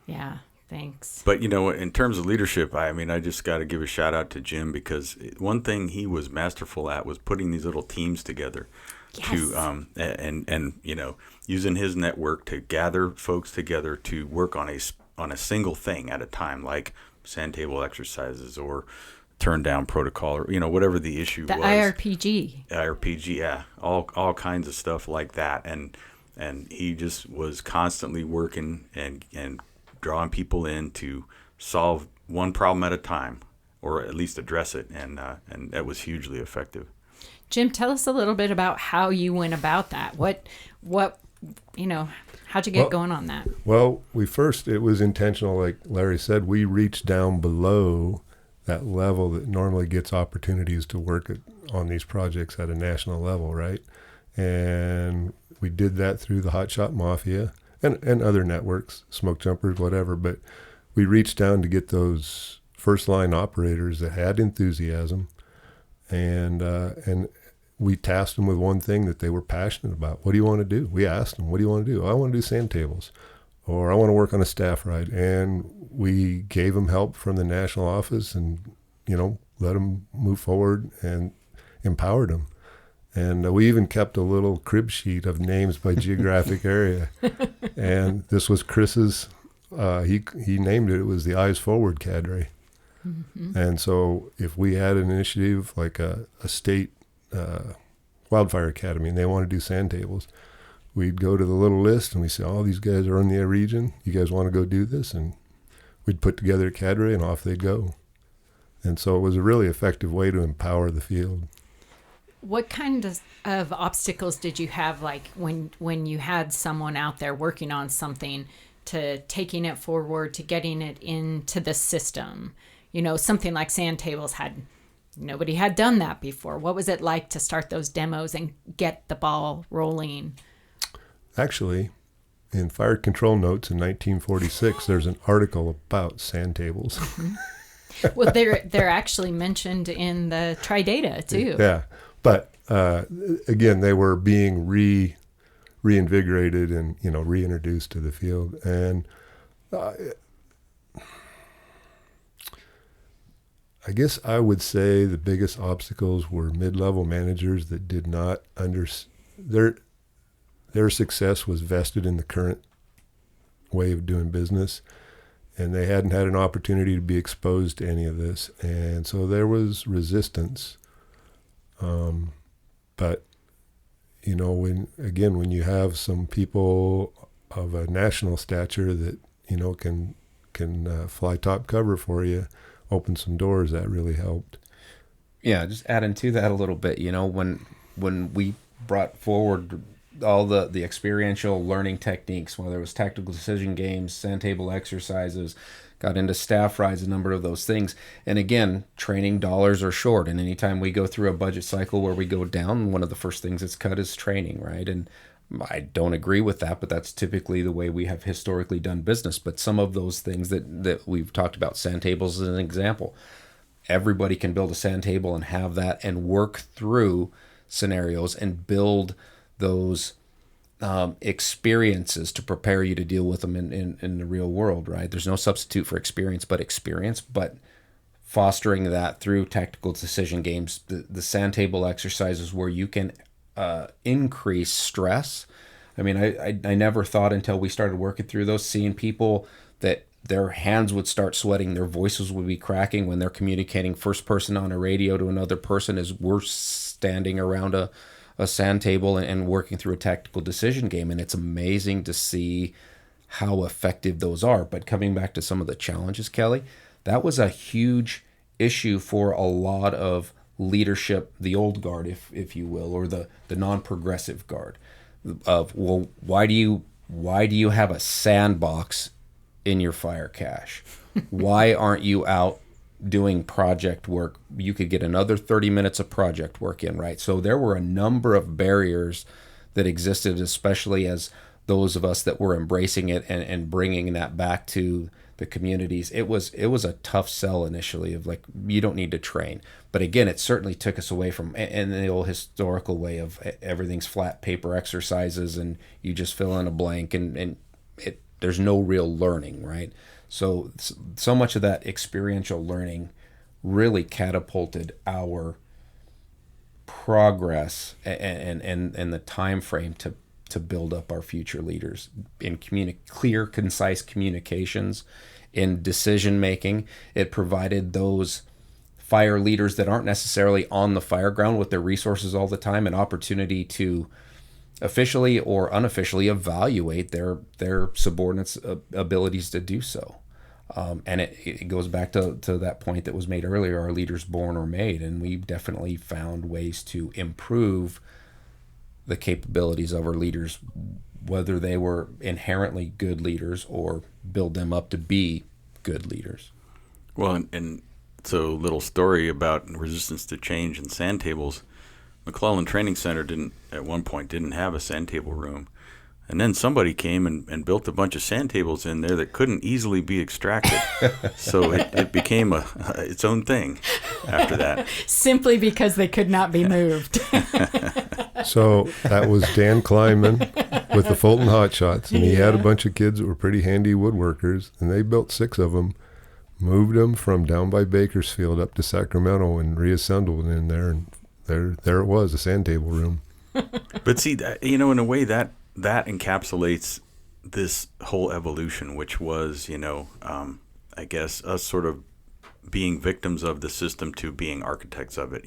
Yeah. Thanks. But, in terms of leadership, I just got to give a shout out to Jim, because one thing he was masterful at was putting these little teams together. Yes. To using his network to gather folks together to work on a single thing at a time, like sand table exercises or turn down protocol, or whatever the issue The was. IRPG, yeah, all kinds of stuff like that, and he just was constantly working and drawing people in to solve one problem at a time, or at least address it, and that was hugely effective. Jim, tell us a little bit about how you went about that. How'd you get going on that? Well, it was intentional, like Larry said. We reached down below that level that normally gets opportunities to work on these projects at a national level, right? And we did that through the Hotshot Mafia and other networks, Smoke Jumpers, whatever. But we reached down to get those first line operators that had enthusiasm, and we tasked them with one thing that they were passionate about. What do you want to do? We asked them, what do you want to do? I want to do sand tables, or I want to work on a staff ride. And we gave them help from the national office and, let them move forward and empowered them. And we even kept a little crib sheet of names by geographic area. And this was Chris's, he named it. It was the Eyes Forward Cadre. Mm-hmm. And so if we had an initiative like a state wildfire academy and they want to do sand tables, we'd go to the little list and we say, oh, these guys are in the region. You guys want to go do this? And we'd put together a cadre and off they'd go. And so it was a really effective way to empower the field. What kind of obstacles did you have, like when you had someone out there working on something, to taking it forward, to getting it into the system? Something like sand tables nobody had done that before. What was it like to start those demos and get the ball rolling? Actually, in Fire Control Notes in 1946, there's an article about sand tables. Mm-hmm. Well, they're actually mentioned in the Tridata too. Yeah, but again, they were being reinvigorated and reintroduced to the field. And I guess I would say the biggest obstacles were mid-level managers that did not their success was vested in the current way of doing business, and they hadn't had an opportunity to be exposed to any of this, and so there was resistance. But when you have some people of a national stature that can fly top cover for you, open some doors, that really helped. Yeah, just adding to that a little bit, when we brought forward all the experiential learning techniques, whether it was tactical decision games, sand table exercises, got into staff rides, a number of those things. And again, training dollars are short. And anytime we go through a budget cycle where we go down, one of the first things that's cut is training, right? And I don't agree with that, but that's typically the way we have historically done business. But some of those things that we've talked about, sand tables as an example, everybody can build a sand table and have that and work through scenarios and build those experiences to prepare you to deal with them in the real world, right? There's no substitute for experience, but fostering that through tactical decision games, the sand table exercises where you can increase stress. I mean, I never thought until we started working through those, seeing people that their hands would start sweating, their voices would be cracking when they're communicating first person on a radio to another person as we're standing around a sand table and working through a tactical decision game. And it's amazing to see how effective those are. But coming back to some of the challenges, Kelly, that was a huge issue for a lot of leadership, the old guard, if you will, or the non-progressive guard, of, well, why do you have a sandbox in your fire cache? Why aren't you out doing project work? You could get another 30 minutes of project work in, right? So there were a number of barriers that existed, especially as those of us that were embracing it and bringing that back to the communities. It was a tough sell initially of like, you don't need to train. But again, it certainly took us away from, and the old historical way of everything's flat paper exercises and you just fill in a blank and there's no real learning, right? So much of that experiential learning really catapulted our progress and the time frame to build up our future leaders in clear, concise communications, in decision making. It provided those fire leaders that aren't necessarily on the fire ground with their resources all the time an opportunity to officially or unofficially evaluate their subordinates' abilities to do so. And it goes back to that point that was made earlier, are leaders born or made? And we definitely found ways to improve the capabilities of our leaders, whether they were inherently good leaders or build them up to be good leaders. Well, and so little story about resistance to change and sand tables. McClellan Training Center at one point didn't have a sand table room. And then somebody came and built a bunch of sand tables in there that couldn't easily be extracted. So it became its own thing after that. Simply because they could not be moved. So that was Dan Kleinman with the Fulton Hotshots, and he had a bunch of kids that were pretty handy woodworkers, and they built 6 of them, moved them from down by Bakersfield up to Sacramento and reassembled in there, and there it was, a sand table room. But see, in a way that encapsulates this whole evolution, which was, I guess, us sort of being victims of the system to being architects of it.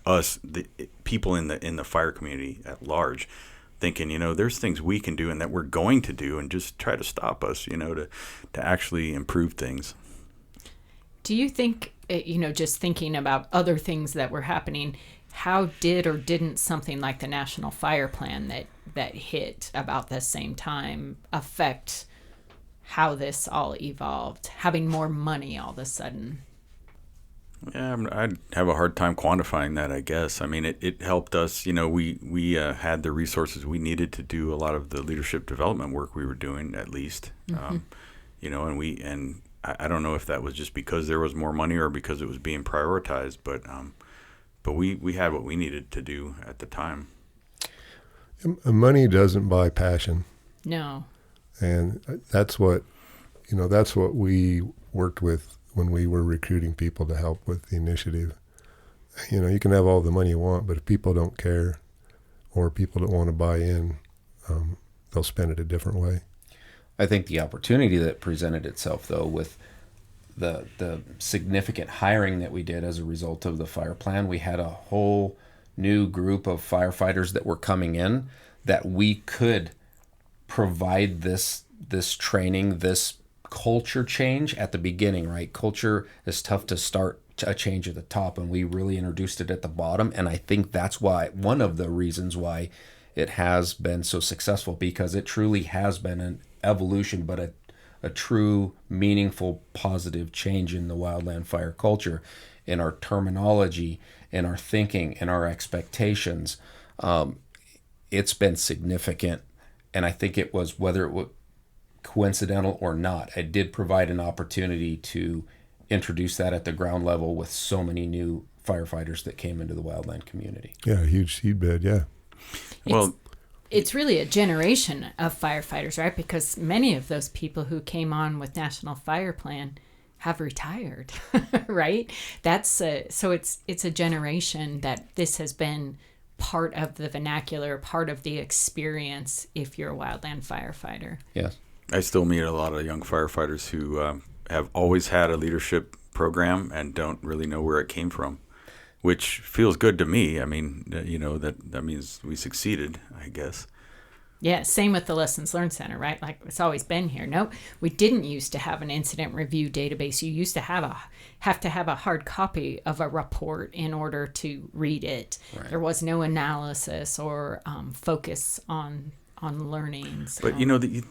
Us, the people in the fire community at large, thinking, there's things we can do and that we're going to do, and just try to stop us, to actually improve things. Do you think, just thinking about other things that were happening, how did or didn't something like the National Fire Plan that hit about the same time affect how this all evolved, having more money all of a sudden? Yeah, I'd have a hard time quantifying that, I guess. I mean, it helped us. We had the resources we needed to do a lot of the leadership development work we were doing, at least. Mm-hmm. And I don't know if that was just because there was more money or because it was being prioritized, but we had what we needed to do at the time. Money doesn't buy passion. No. And that's what we worked with when we were recruiting people to help with the initiative. You can have all the money you want, but if people don't care or people don't want to buy in, they'll spend it a different way. I think the opportunity that presented itself, though, with the significant hiring that we did as a result of the fire plan, we had a whole new group of firefighters that were coming in that we could provide this training, this culture change at the beginning, right? Culture is tough to start a change at the top, and we really introduced it at the bottom. And I think that's one of the reasons why it has been so successful, because it truly has been an evolution, but a true, meaningful, positive change in the wildland fire culture, in our terminology, in our thinking, in our expectations. It's been significant, and I think it was, whether it was coincidental or not, it did provide an opportunity to introduce that at the ground level with so many new firefighters that came into the wildland community. Yeah, a huge seedbed, yeah. Well, it's really a generation of firefighters, right? Because many of those people who came on with National Fire Plan have retired, right? So it's a generation that this has been part of the vernacular, part of the experience if you're a wildland firefighter. Yes. I still meet a lot of young firefighters who have always had a leadership program and don't really know where it came from, which feels good to me. I mean, that means we succeeded, I guess. Yeah, same with the Lessons Learned Center, right? Like, it's always been here. No, we didn't used to have an incident review database. You used to have to have a hard copy of a report in order to read it. Right. There was no analysis or focus on learning. So. But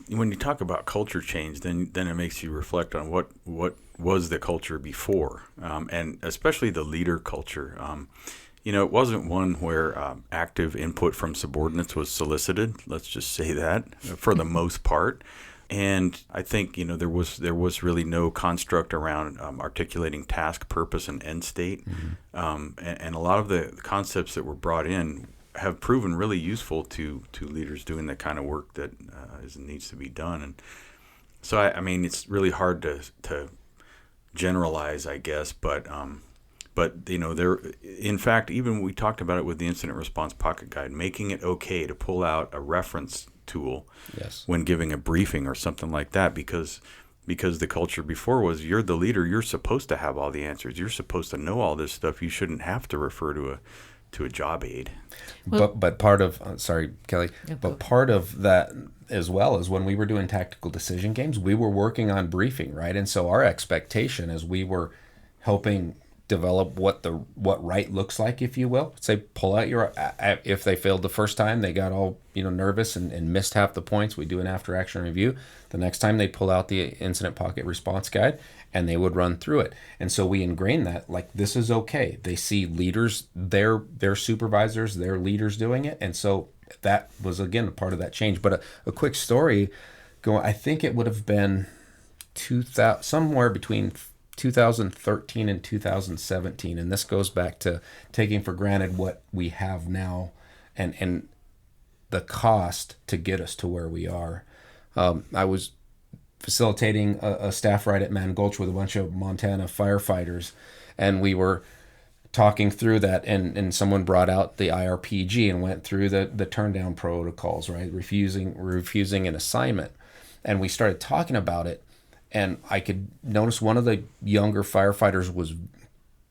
when you talk about culture change, then it makes you reflect on what was the culture before, and especially the leader culture. It wasn't one where active input from subordinates was solicited. Let's just say that, for the most part. And I think there was really no construct around articulating task, purpose, and end state. Mm-hmm. And a lot of the concepts that were brought in have proven really useful to leaders doing the kind of work that needs to be done. And so I mean, it's really hard to generalize, I guess, but there, in fact, even we talked about it with the incident response pocket guide, making it okay to pull out a reference tool when giving a briefing or something like that, because the culture before was, you're the leader, you're supposed to have all the answers, you're supposed to know all this stuff, you shouldn't have to refer to a job aid. But part of sorry, Kelly, but part of that as well is when we were doing tactical decision games, we were working on briefing, right? And so our expectation as we were helping develop what right looks like, if you will, say pull out your, if they failed the first time, they got all nervous and missed half the points, we do an after action review. The next time they pull out the incident pocket response guide and they would run through it. And so we ingrain that, like, this is okay. They see leaders, their supervisors, their leaders doing it. And so that was, again, a part of that change. But a quick story, I think it would have been somewhere between 2013 and 2017. And this goes back to taking for granted what we have now and the cost to get us to where we are. I was facilitating a staff ride at Man Gulch with a bunch of Montana firefighters, and we were talking through that, and someone brought out the IRPG and went through the turn down protocols, right? Refusing an assignment. And we started talking about it, and I could notice one of the younger firefighters was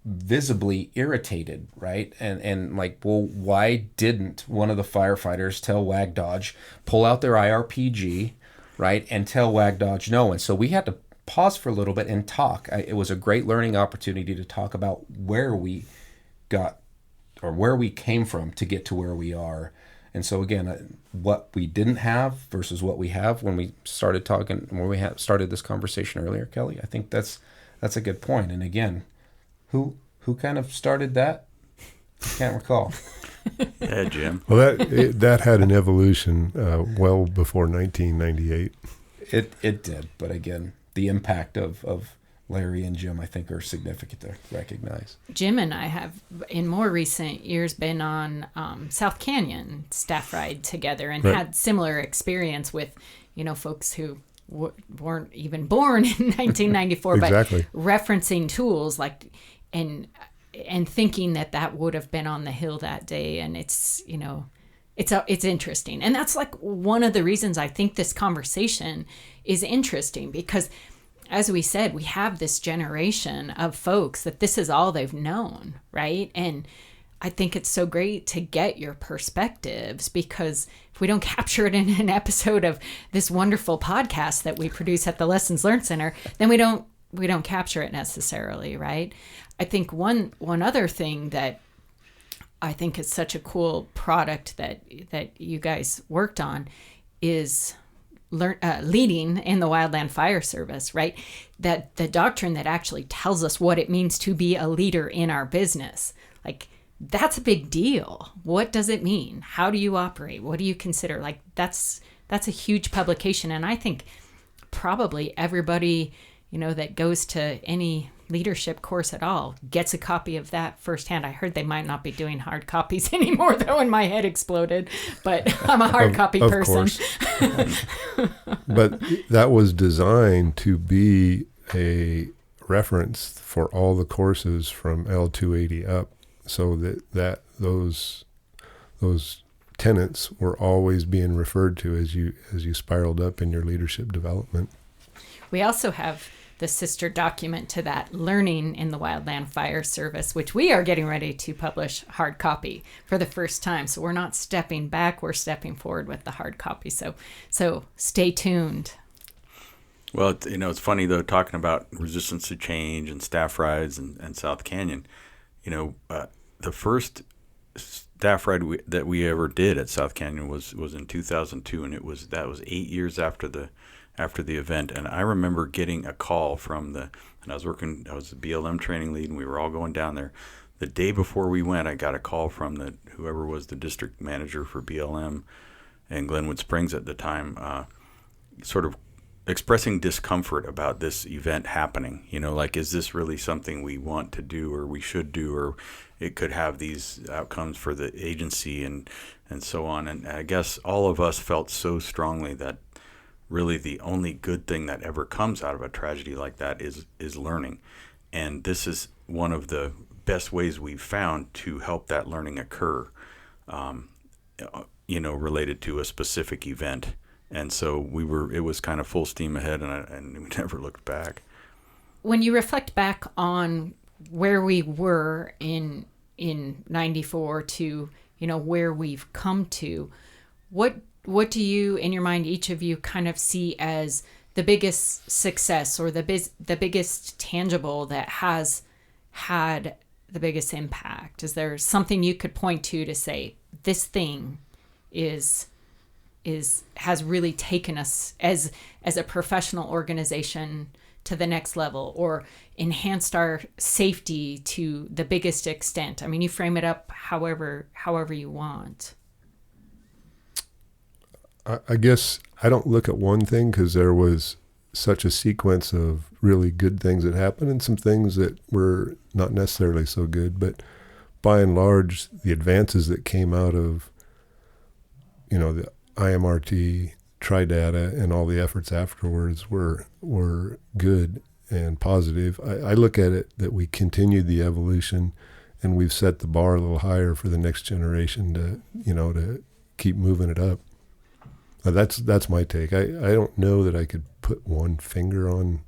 visibly irritated, right? And like, well, why didn't one of the firefighters tell Wag Dodge, pull out their IRPG, right, and tell Wag Dodge no? And so we had to pause for a little bit and talk. It was a great learning opportunity to talk about where we got or where we came from to get to where we are. And so again, what we didn't have versus what we have when we started talking, when we started this conversation earlier, Kelly, I think that's a good point. And again, who kind of started that? Can't recall. Yeah, Jim. Well, that had an evolution well before 1998. It did, but again, the impact of Larry and Jim, I think, are significant to recognize. Jim and I have, in more recent years, been on South Canyon staff ride together and had similar experience with, folks who weren't even born in 1994, Exactly. but referencing tools like and thinking that would have been on the hill that day. And it's interesting. And that's like one of the reasons I think this conversation is interesting, because as we said, we have this generation of folks that this is all they've known, right? And I think it's so great to get your perspectives, because if we don't capture it in an episode of this wonderful podcast that we produce at the Lessons Learned Center, then we don't capture it necessarily, right? I think one other thing that I think is such a cool product that you guys worked on is leading in the Wildland Fire Service, right? That the doctrine that actually tells us what it means to be a leader in our business. Like, that's a big deal. What does it mean? How do you operate? What do you consider? Like, that's a huge publication. And I think probably everybody, that goes to any leadership course at all gets a copy of that firsthand. I heard they might not be doing hard copies anymore, though, and my head exploded, but I'm a hard copy person. Course. But that was designed to be a reference for all the courses from L280 up, so that those tenets were always being referred to as you spiraled up in your leadership development. We also have the sister document to that, Learning in the Wildland Fire Service, which we are getting ready to publish hard copy for the first time. So we're not stepping back, we're stepping forward with the hard copy. So stay tuned. Well, it's funny, though, talking about resistance to change and staff rides and South Canyon. The first staff ride that we ever did at South Canyon was in 2002, and that was 8 years after the event. And I remember getting a call and I was the BLM training lead, and we were all going down there. The day before we went, I got a call from whoever was the district manager for BLM in Glenwood Springs at the time, sort of expressing discomfort about this event happening. Like, is this really something we want to do or we should do, or it could have these outcomes for the agency and so on. And I guess all of us felt so strongly that really the only good thing that ever comes out of a tragedy like that is learning. And this is one of the best ways we've found to help that learning occur, related to a specific event. And so it was kind of full steam ahead, and we never looked back. When you reflect back on where we were in in 94 to, where we've come to. What do you, in your mind, each of you kind of see as the biggest success or the biggest tangible that has had the biggest impact? Is there something you could point to say this thing has really taken us as a professional organization to the next level, or enhanced our safety to the biggest extent? I mean, you frame it up however you want. I guess I don't look at one thing, because there was such a sequence of really good things that happened and some things that were not necessarily so good. But by and large, the advances that came out of, the IMRT, Tridata, and all the efforts afterwards were good and positive. I look at it that we continued the evolution, and we've set the bar a little higher for the next generation to keep moving it up. That's my take. I don't know that I could put a finger on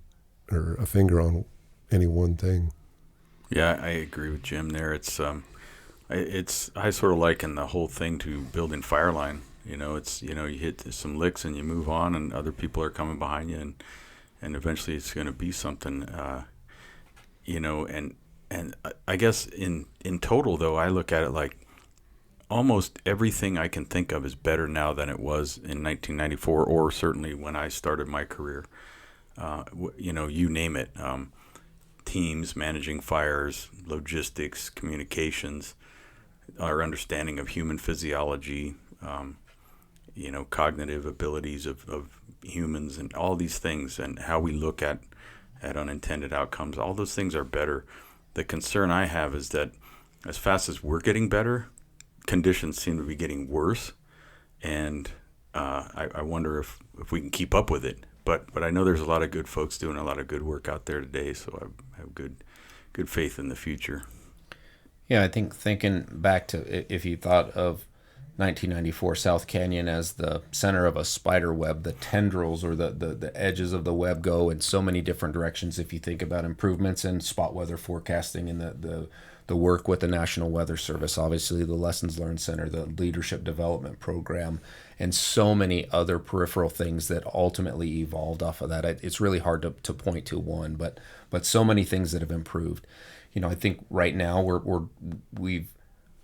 any one thing. Yeah, I agree with Jim there. I sort of liken the whole thing to building Fireline. You hit some licks and you move on, and other people are coming behind you, and eventually it's going to be something. And I guess in total though, I look at it like almost everything I can think of is better now than it was in 1994, or certainly when I started my career. You name it. Teams, managing fires, logistics, communications, our understanding of human physiology, cognitive abilities of humans, and all these things, and how we look at unintended outcomes. All those things are better. The concern I have is that as fast as we're getting better, conditions seem to be getting worse, and I wonder if we can keep up with it. But I know there's a lot of good folks doing a lot of good work out there today, so I have good faith in the future. Yeah, I think thinking back to, if you thought of 1994 South Canyon as the center of a spider web, the tendrils or the edges of the web go in so many different directions. If you think about improvements in spot weather forecasting and the work with the National Weather Service, obviously the Lessons Learned Center, the Leadership Development Program, and so many other peripheral things that ultimately evolved off of that. It's really hard to point to one, but so many things that have improved. I think right now we've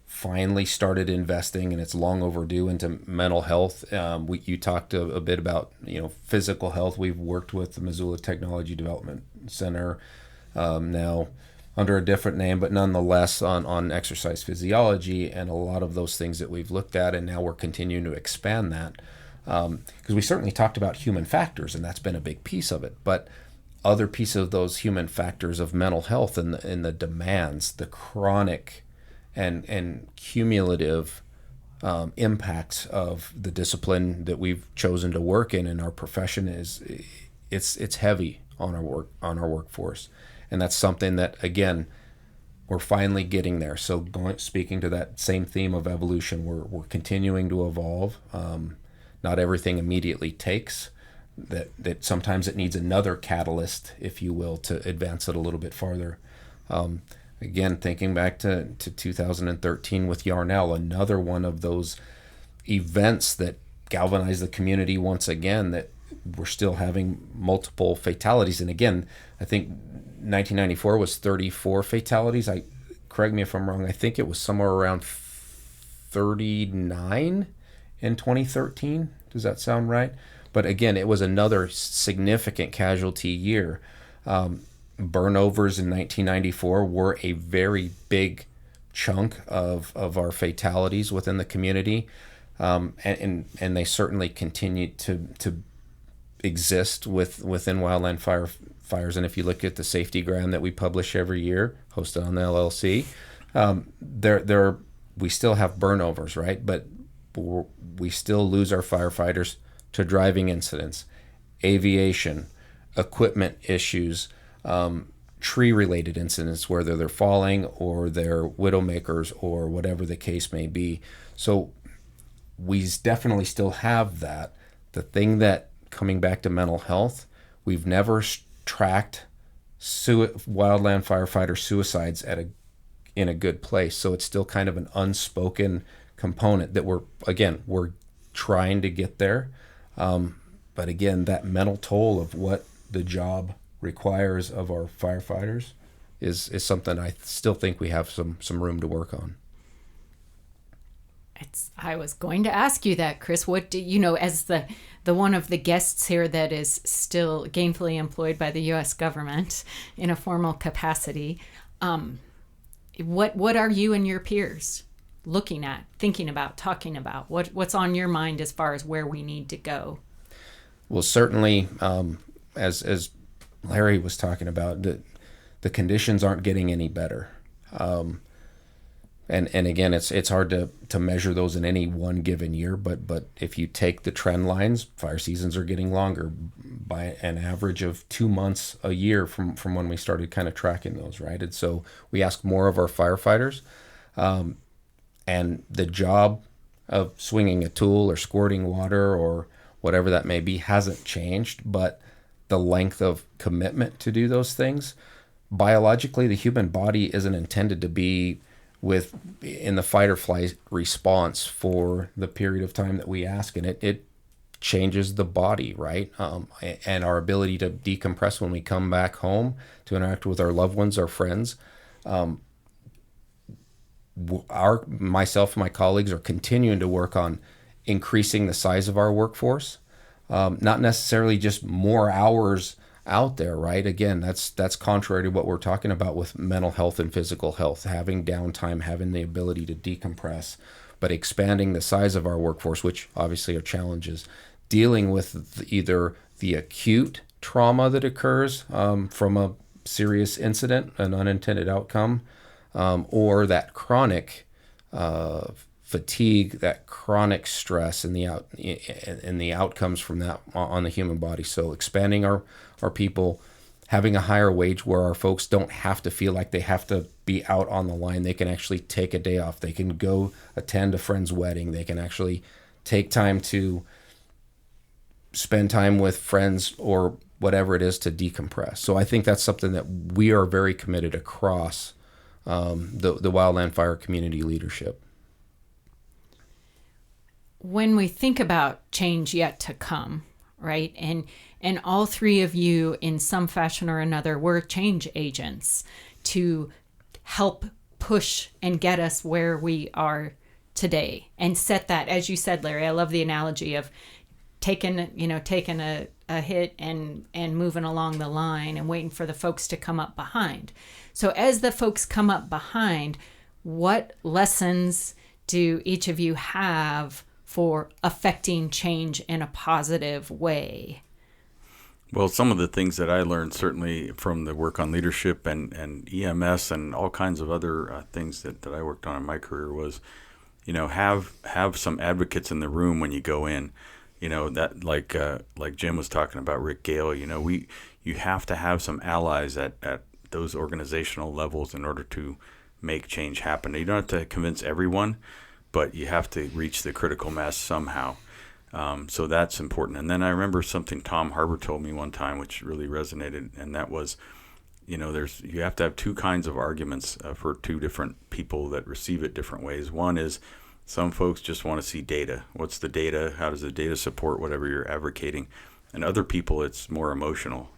finally started investing, and it's long overdue, into mental health. You talked a bit about physical health. We've worked with the Missoula Technology Development Center now under a different name, but nonetheless on exercise physiology and a lot of those things that we've looked at, and now we're continuing to expand that, because we certainly talked about human factors, and that's been a big piece of it, but other piece of those human factors of mental health and the demands, the chronic and cumulative impacts of the discipline that we've chosen to work in our profession it's heavy on our workforce. And that's something that, again, we're finally getting there. So speaking to that same theme of evolution, we're continuing to evolve. Not everything immediately takes. That sometimes it needs another catalyst, if you will, to advance it a little bit farther. Again, thinking back to 2013 with Yarnell, another one of those events that galvanized the community once again, that we're still having multiple fatalities. And again, I think 1994 was 34 fatalities. Correct me if I'm wrong, I think it was somewhere around 39 in 2013. Does that sound right? But again, it was another significant casualty year. Burnovers in 1994 were a very big chunk of our fatalities within the community, and they certainly continued to exist within wildland fires. And if you look at the safetygram that we publish every year, hosted on the LLC, we still have burnovers, right? But we still lose our firefighters to driving incidents, aviation, equipment issues, tree-related incidents, whether they're falling or they're widowmakers or whatever the case may be. So we definitely still have that. The thing that, coming back to mental health, we've never tracked wildland firefighter suicides in a good place. So it's still kind of an unspoken component that we're trying to get there. But again, that mental toll of what the job requires of our firefighters is something I still think we have some room to work on. I was going to ask you that, Chris. What do you know, as the one of the guests here that is still gainfully employed by the U.S. government in a formal capacity, what are you and your peers looking at, thinking about, talking about? What's on your mind as far as where we need to go? Well, certainly, as Larry was talking about, the conditions aren't getting any better. And again, it's hard to measure those in any one given year, but if you take the trend lines, fire seasons are getting longer by an average of 2 months a year from when we started kind of tracking those, right? And so we ask more of our firefighters, and the job of swinging a tool or squirting water or whatever that may be hasn't changed, but the length of commitment to do those things, biologically, the human body isn't intended to be in the fight or flight response for the period of time that we ask, and it changes the body, right? And our ability to decompress when we come back home to interact with our loved ones, our friends. Myself and my colleagues are continuing to work on increasing the size of our workforce, not necessarily just more hours out there, right? Again, that's contrary to what we're talking about with mental health and physical health, having downtime, having the ability to decompress, but expanding the size of our workforce, which obviously are challenges, dealing with either the acute trauma that occurs from a serious incident, an unintended outcome, or that chronic fatigue, that chronic stress, and the outcomes from that on the human body. So expanding our people, having a higher wage where our folks don't have to feel like they have to be out on the line. They can actually take a day off. They can go attend a friend's wedding. They can actually take time to spend time with friends or whatever it is to decompress. So I think that's something that we are very committed across the wildland fire community leadership. When we think about change yet to come, right? And all three of you, in some fashion or another, were change agents to help push and get us where we are today and set that, as you said, Larry, I love the analogy of taking a hit and moving along the line and waiting for the folks to come up behind. So as the folks come up behind, what lessons do each of you have for affecting change in a positive way? Well, some of the things that I learned certainly from the work on leadership and EMS and all kinds of other things that I worked on in my career was, have some advocates in the room when you go in. That like Jim was talking about, Rick Gale, you have to have some allies at those organizational levels in order to make change happen. You don't have to convince everyone, but you have to reach the critical mass somehow. So that's important. And then I remember something Tom Harbour told me one time, which really resonated, and that was, you have to have two kinds of arguments for two different people that receive it different ways. One is some folks just want to see data. What's the data? How does the data support whatever you're advocating? And other people, it's more emotional.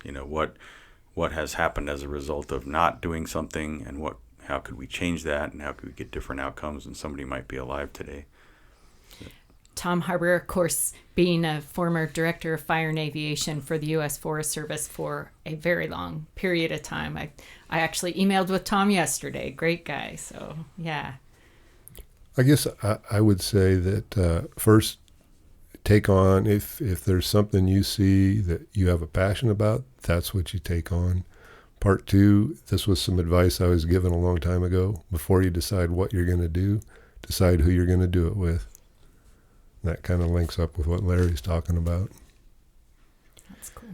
What has happened as a result of not doing something, and how could we change that, and how could we get different outcomes, and somebody might be alive today. Tom Harbour, of course, being a former director of fire and aviation for the U.S. Forest Service for a very long period of time. I actually emailed with Tom yesterday. Great guy. So, yeah. I guess I would say that first, take on, if there's something you see that you have a passion about, that's what you take on. Part two, this was some advice I was given a long time ago. Before you decide what you're going to do, decide who you're going to do it with. That kind of links up with what Larry's talking about. That's cool.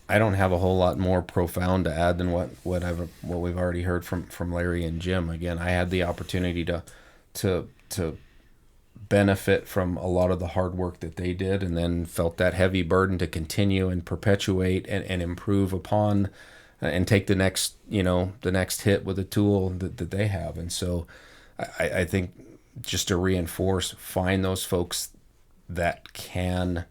I don't have a whole lot more profound to add than what we've already heard from Larry and Jim. Again, I had the opportunity to benefit from a lot of the hard work that they did, and then felt that heavy burden to continue and perpetuate and improve upon and take the next hit with the tool that they have. And so I think, just to reinforce, find those folks that can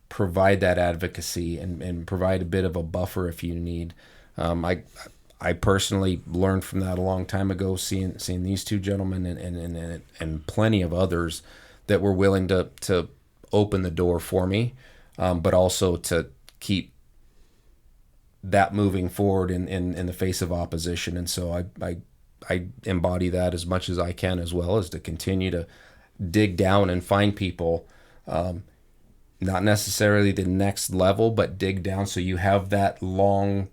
provide that advocacy and provide a bit of a buffer if you need. I personally learned from that a long time ago, seeing these two gentlemen and plenty of others that were willing to open the door for me, but also to keep that moving forward in the face of opposition. And so I embody that as much as I can, as well as to continue to dig down and find people, not necessarily the next level, but dig down so you have that long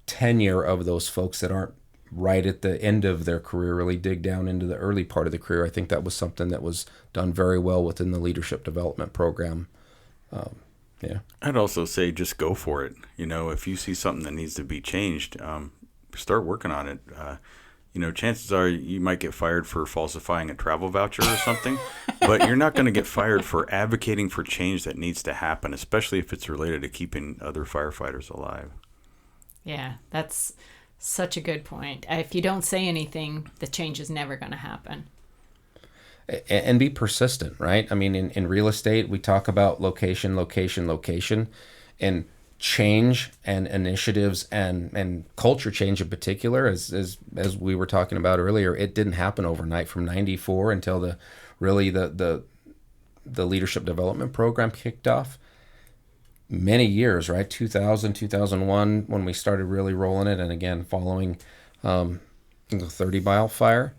tenure of those folks that aren't right at the end of their career, really dig down into the early part of the career. I think that was something that was done very well within the leadership development program. Yeah. I'd also say just go for it. If you see something that needs to be changed, start working on it. Chances are you might get fired for falsifying a travel voucher or something, but you're not going to get fired for advocating for change that needs to happen, especially if it's related to keeping other firefighters alive. Yeah, that's such a good point. If you don't say anything, the change is never going to happen. And be persistent, right? I mean, in real estate, we talk about location, and change and initiatives and culture change in particular, as we were talking about earlier. It didn't happen overnight. From 94 until the leadership development program kicked off. Many years, right? 2000, 2001, when we started really rolling it, and again, following the 30 Mile fire.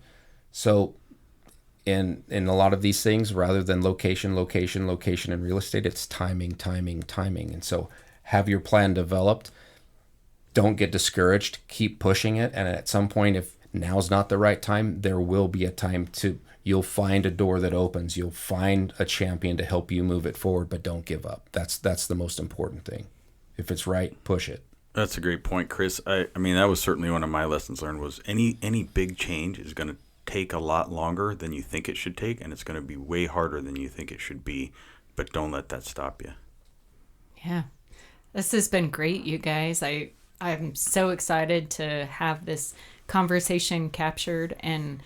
So in a lot of these things, rather than location in real estate, it's timing. And so have your plan developed. Don't get discouraged. Keep pushing it. And at some point, if now's not the right time, there will be a time you'll find a door that opens. You'll find a champion to help you move it forward, but don't give up. That's the most important thing. If it's right, push it. That's a great point, Chris. I mean, that was certainly one of my lessons learned, was any big change is going to take a lot longer than you think it should take, and it's going to be way harder than you think it should be, but don't let that stop you. Yeah. This has been great, you guys. I'm so excited to have this conversation captured. And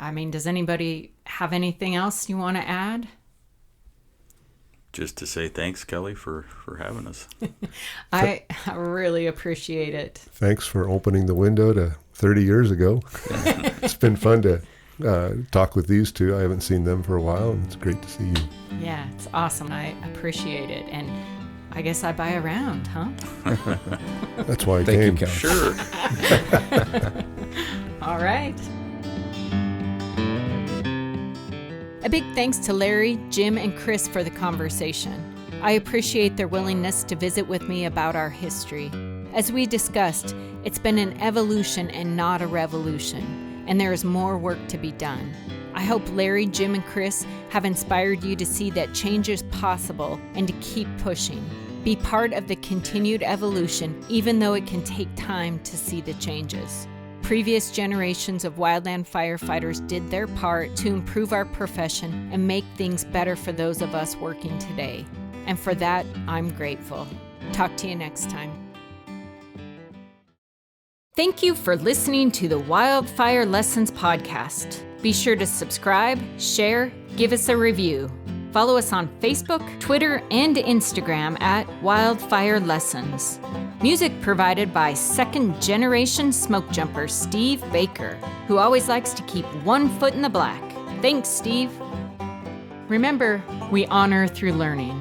I mean, does anybody have anything else you want to add? Just to say thanks, Kelly, for having us. I really appreciate it. Thanks for opening the window to 30 years ago. It's been fun to talk with these two. I haven't seen them for a while, and it's great to see you. Yeah, it's awesome. I appreciate it. And I guess I buy around, huh? That's why I Thank came. you, Kelly. Sure. All right. A big thanks to Larry, Jim, and Chris for the conversation. I appreciate their willingness to visit with me about our history. As we discussed, it's been an evolution and not a revolution, and there is more work to be done. I hope Larry, Jim, and Chris have inspired you to see that change is possible and to keep pushing. Be part of the continued evolution, even though it can take time to see the changes. Previous generations of wildland firefighters did their part to improve our profession and make things better for those of us working today. And for that, I'm grateful. Talk to you next time. Thank you for listening to the Wildfire Lessons podcast. Be sure to subscribe, share, give us a review. Follow us on Facebook, Twitter, and Instagram at Wildfire Lessons. Music provided by second-generation smoke jumper Steve Baker, who always likes to keep one foot in the black. Thanks, Steve. Remember, we honor through learning.